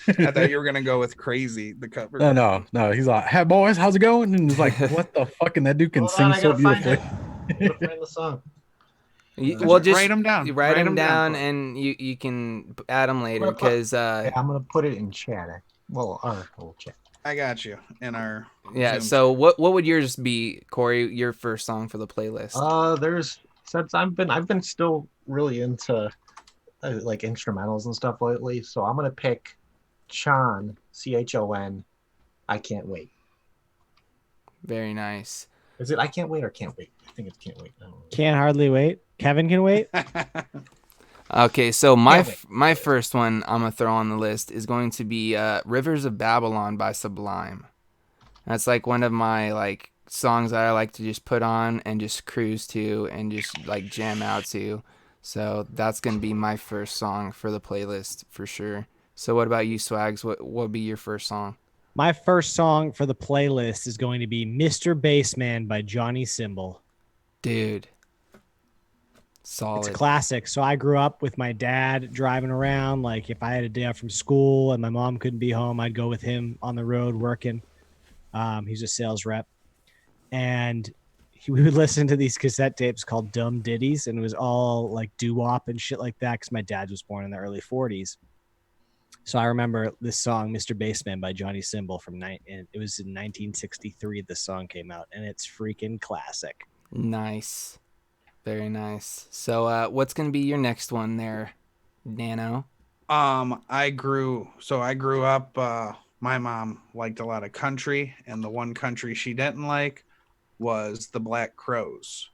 I thought you were gonna go with Crazy, the cover. No. He's like, "Hey boys, how's it going?" And it's like, "What the fuck?" And that dude can sing so beautifully. Find the song. Well, just write them down. Write them down, and you can add them later because I'm gonna put it in chat. Well, our whole chat. I got you in our yeah. Zoom. So what would yours be, Corey? Your first song for the playlist? Since I've been still really into like instrumentals and stuff lately, so I'm gonna pick Chon, Chon. I Can't Wait. Very nice. Is it I Can't Wait or Can't Wait? I think it's Can't Wait. I don't know. Can't hardly wait. Kevin can wait. Okay, so my first one I'm gonna throw on the list is going to be "Rivers of Babylon" by Sublime. That's like one of my like songs that I like to just put on and just cruise to and just like jam out to. So that's gonna be my first song for the playlist for sure. So what about you, Swags? What would be your first song? My first song for the playlist is going to be "Mr. Bassman" by Johnny Symbol. Dude. Solid. It's classic. So I grew up with my dad driving around. Like if I had a day off from school and my mom couldn't be home, I'd go with him on the road working. He's a sales rep. And we would listen to these cassette tapes called Dumb Ditties. And it was all like doo-wop and shit like that because my dad was born in the early 40s. So I remember this song, Mr. Bassman by Johnny Symbol it was in 1963 this song came out. And it's freaking classic. Nice. Very nice. So what's going to be your next one there, Nano? I grew up, my mom liked a lot of country, and the one country she didn't like was the Black Crowes.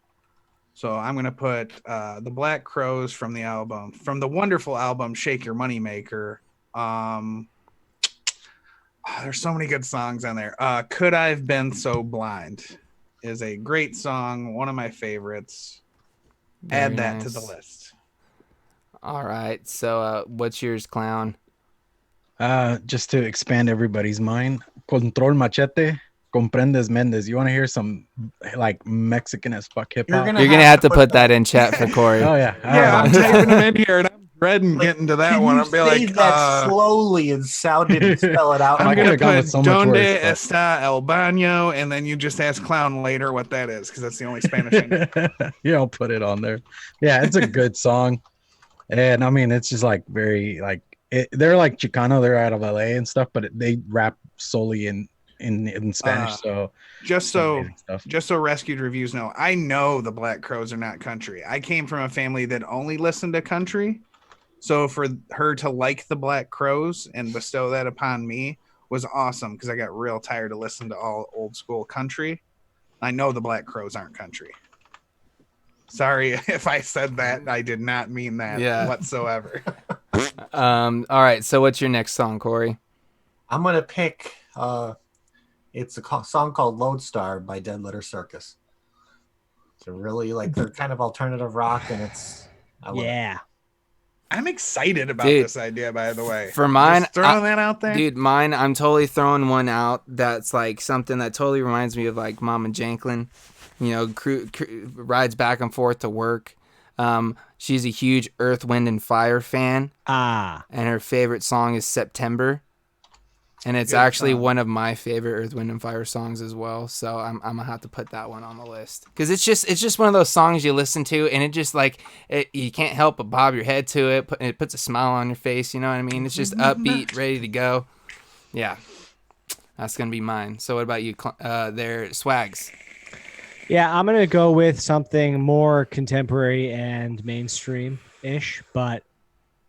So I'm going to put the Black Crowes from the wonderful album Shake Your Moneymaker. There's so many good songs on there. Could I've Been So Blind is a great song, one of my favorites. Add that to the list. All right. So what's yours, Clown? Just to expand everybody's mind, Control Machete, Comprendes Mendes. You want to hear some like Mexican as fuck hip hop? You're gonna have to put that in chat for Corey. Oh yeah. Yeah, I'm typing them in here and I'm dreading getting to that one. I'll be like, that slowly and sound it and spell it out. I'm going to put so Donde worse, está el baño, and then you just ask Clown later what that is, because that's the only Spanish I know. Yeah, I'll put it on there. Yeah, it's a good song. And I mean, it's just like very like they're like Chicano. They're out of LA and stuff, but they rap solely in Spanish. So Just some so amazing stuff. just so Rescued Reviews know, I know the Black Crows are not country. I came from a family that only listened to country. So for her to like the Black Crows and bestow that upon me was awesome because I got real tired of listening to all old school country. I know the Black Crows aren't country. Sorry if I said that. I did not mean that whatsoever. All right. So what's your next song, Corey? I'm gonna pick. It's a song called "Lodestar" by Dead Letter Circus. It's a really they're kind of alternative rock, and I love it. Yeah. I'm excited about Dude, this idea, by the way. For mine, Just throwing that out there. Dude, mine, I'm totally throwing one out that's like something that totally reminds me of like Mama Janklin. You know, rides back and forth to work. She's a huge Earth, Wind, and Fire fan. Ah. And her favorite song is September. And it's Good actually song. one of my favorite Earth, Wind, and Fire songs as well. So I'm gonna have to put that one on the list because it's just one of those songs you listen to and it just you can't help but bob your head to it. It puts a smile on your face. You know what I mean? It's just upbeat, ready to go. Yeah, that's gonna be mine. So what about you? There, Swags. Yeah, I'm going to go with something more contemporary and mainstream-ish, but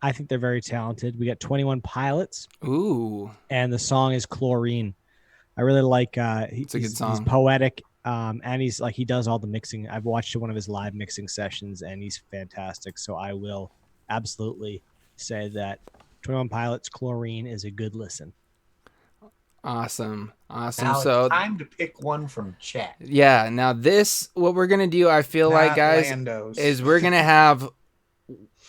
I think they're very talented. We got 21 Pilots, Ooh, and the song is Chlorine. I really like it's a good song. He's poetic, and he's he does all the mixing. I've watched one of his live mixing sessions, and he's fantastic. So I will absolutely say that 21 Pilots Chlorine is a good listen. Awesome. Now So it's time to pick one from chat. yeah, now what we're gonna do, I feel like, Not guys, Lando's. is we're gonna have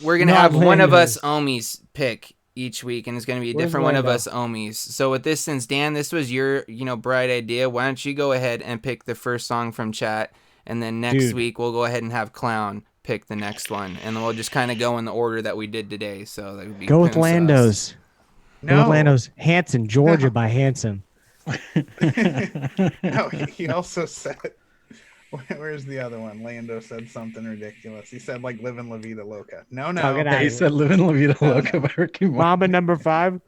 Not one of us Lando's. Ohmies pick each week, and it's gonna be a Where's different one of Lando? us Ohmies. So with this, since Dan, this was your bright idea, why don't you go ahead and pick the first song from chat, and then next Dude. week we'll go ahead and have Clown pick the next one, and then we'll just kind of go in the order that we did today. So that would be Go with kinda sus. Lando's. Go with No. Lando's. Hanson, Georgia by Hanson. No, he also said, where's the other one? Lando said something ridiculous. He said "Livin' La Vida Loca." No. Oh, get out Yeah, of he here. said "Living La Vida Loca" by Ricky Martin. Mamba number 5.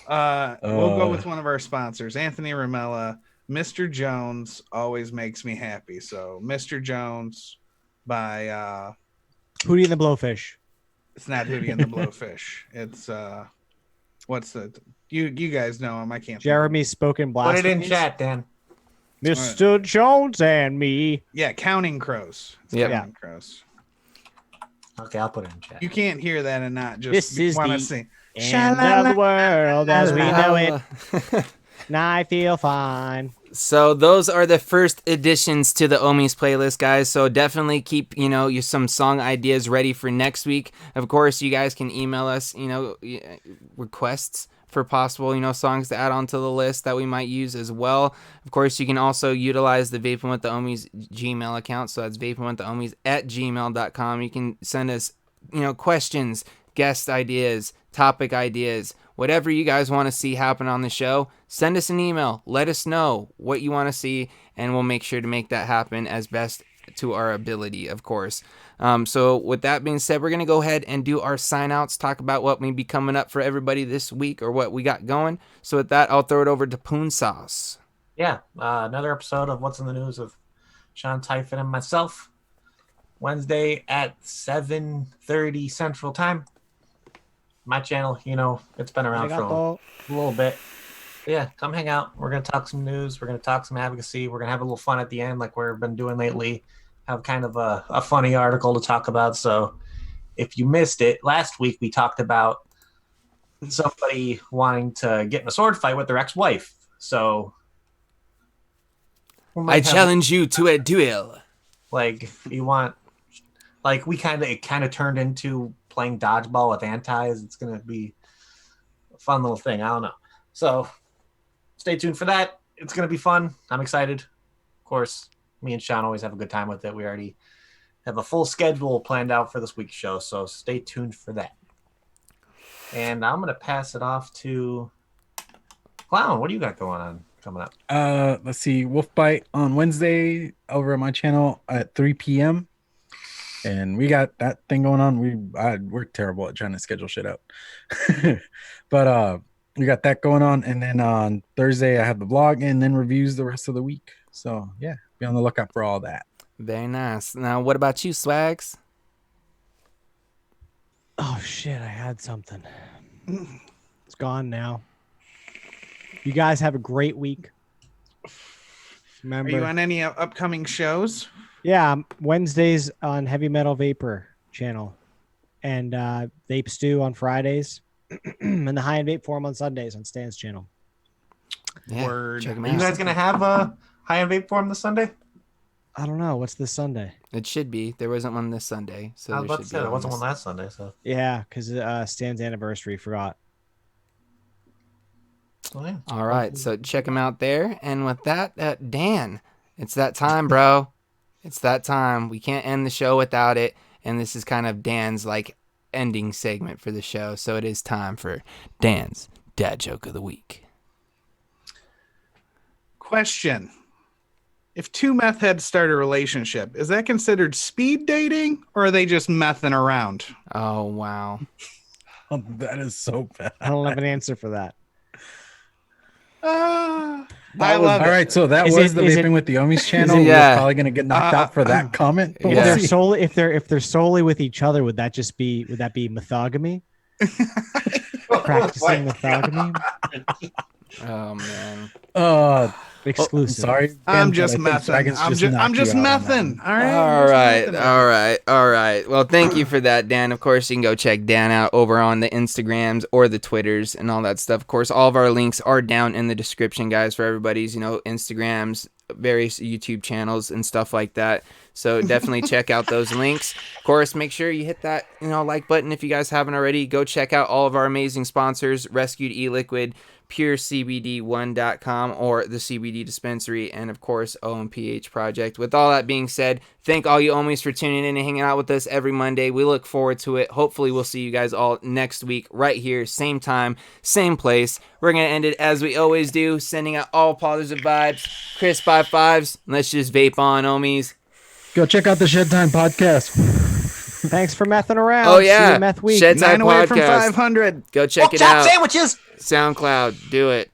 We'll go with one of our sponsors, Anthony Ramella. Mr. Jones always makes me happy. So Mr. Jones by Hootie and the Blowfish. it's not Hootie and the Blowfish. It's what's the you guys know him. I can't. Jeremy's spoken Put it in blasphemies. chat, Dan. Mr. Jones and me. Yeah, Counting Crows. It's Yep. Counting Crows. Okay, I'll put it in chat. You can't hear that and not just This is want to the sing. End of the world as we know it. And I feel fine. So those are the first additions to the Ohmies playlist, guys. So definitely keep, some song ideas ready for next week. Of course, you guys can email us, requests for possible, songs to add onto the list that we might use as well. Of course, you can also utilize the Vaping with the Ohmies Gmail account. So that's vapingwiththeohmies@gmail.com. You can send us, questions, guest ideas, topic ideas, whatever you guys want to see happen on the show. Send us an email. Let us know what you want to see, and we'll make sure to make that happen as best to our ability, of course. So with that being said, we're going to go ahead and do our sign outs, talk about what may be coming up for everybody this week or what we got going. So with that, I'll throw it over to Poon Sauce. Yeah, another episode of What's in the News with Sean Typhon and myself. Wednesday at 7:30 Central Time. My channel, it's been around for a little bit. But yeah, come hang out. We're going to talk some news. We're going to talk some advocacy. We're going to have a little fun at the end like we've been doing lately. Have kind of a funny article to talk about. So if you missed it, last week we talked about somebody wanting to get in a sword fight with their ex-wife. So I challenge you to a duel. If you want, it kind of turned into playing dodgeball with antis. It's going to be a fun little thing. I don't know. So stay tuned for that. It's going to be fun. I'm excited. Of course, me and Sean always have a good time with it. We already have a full schedule planned out for this week's show. So stay tuned for that. And I'm going to pass it off to Clown. What do you got going on coming up? Let's see. Wolf Bite on Wednesday over on my channel at 3 p.m. And we got that thing going on. We're terrible at trying to schedule shit out. But we got that going on. And then on Thursday, I have the vlog and then reviews the rest of the week. So, yeah, be on the lookout for all that. Very nice. Now, what about you, Swags? Oh shit, I had something. It's gone now. You guys have a great week. Remember, Are you on any upcoming shows? yeah, Wednesdays on Heavy Metal Vapor channel, and Vape Stew on Fridays, and the High and Vape Forum on Sundays on Stan's channel. Yeah, Word. check 'em Are you out. guys gonna have a high and vape forum this Sunday? I don't know what's this Sunday. It should be. There wasn't one this Sunday, so I was there about to should say be there wasn't this- one last Sunday, so Yeah, because Stan's anniversary. Forgot. yeah. All right, so check them out there. And with that, Dan, it's that time, bro. It's that time. We can't end the show without it. And this is kind of Dan's like ending segment for the show. So it is time for Dan's Dad Joke of the Week. Question. If two meth heads start a relationship, is that considered speed dating or are they just messing around? Oh, wow. Oh, that is so bad. I don't have an answer for that. I All love it. right, so that Is was it- the is Vaping it- with the Ohmies channel. Yeah. We're probably gonna get knocked out for that comment. But Yeah. we'll If they're see. solely if they're solely with each other, would that be methogamy? Practicing methogamy? Oh, man. Exclusive. Sorry, I'm Ben, just but I think messing. Dragons I'm knocked just you out on that messing. one. All right. All I'm just right, messing. all right. Well, thank you for that, Dan. Of course, you can go check Dan out over on the Instagrams or the Twitters and all that stuff. Of course, all of our links are down in the description, guys, for everybody's, Instagrams, various YouTube channels and stuff like that. So definitely check out those links. Of course, make sure you hit that, like button if you guys haven't already. Go check out all of our amazing sponsors, Rescued E-Liquid, PureCBD1.com, or the CBD Dispensary, and of course OMPH Project. With all that being said, thank all you Ohmies for tuning in and hanging out with us every Monday. We look forward to it. Hopefully we'll see you guys all next week right here, same time, same place. We're going to end it as we always do, sending out all positive vibes, crisp high fives. Let's just vape on, Ohmies. Go check out the Shed Time podcast. Tings for messing around. Oh See yeah, you meth week. Shed Time 9 away from Podcast. 500. Go check it chop out. sandwiches. SoundCloud, do it.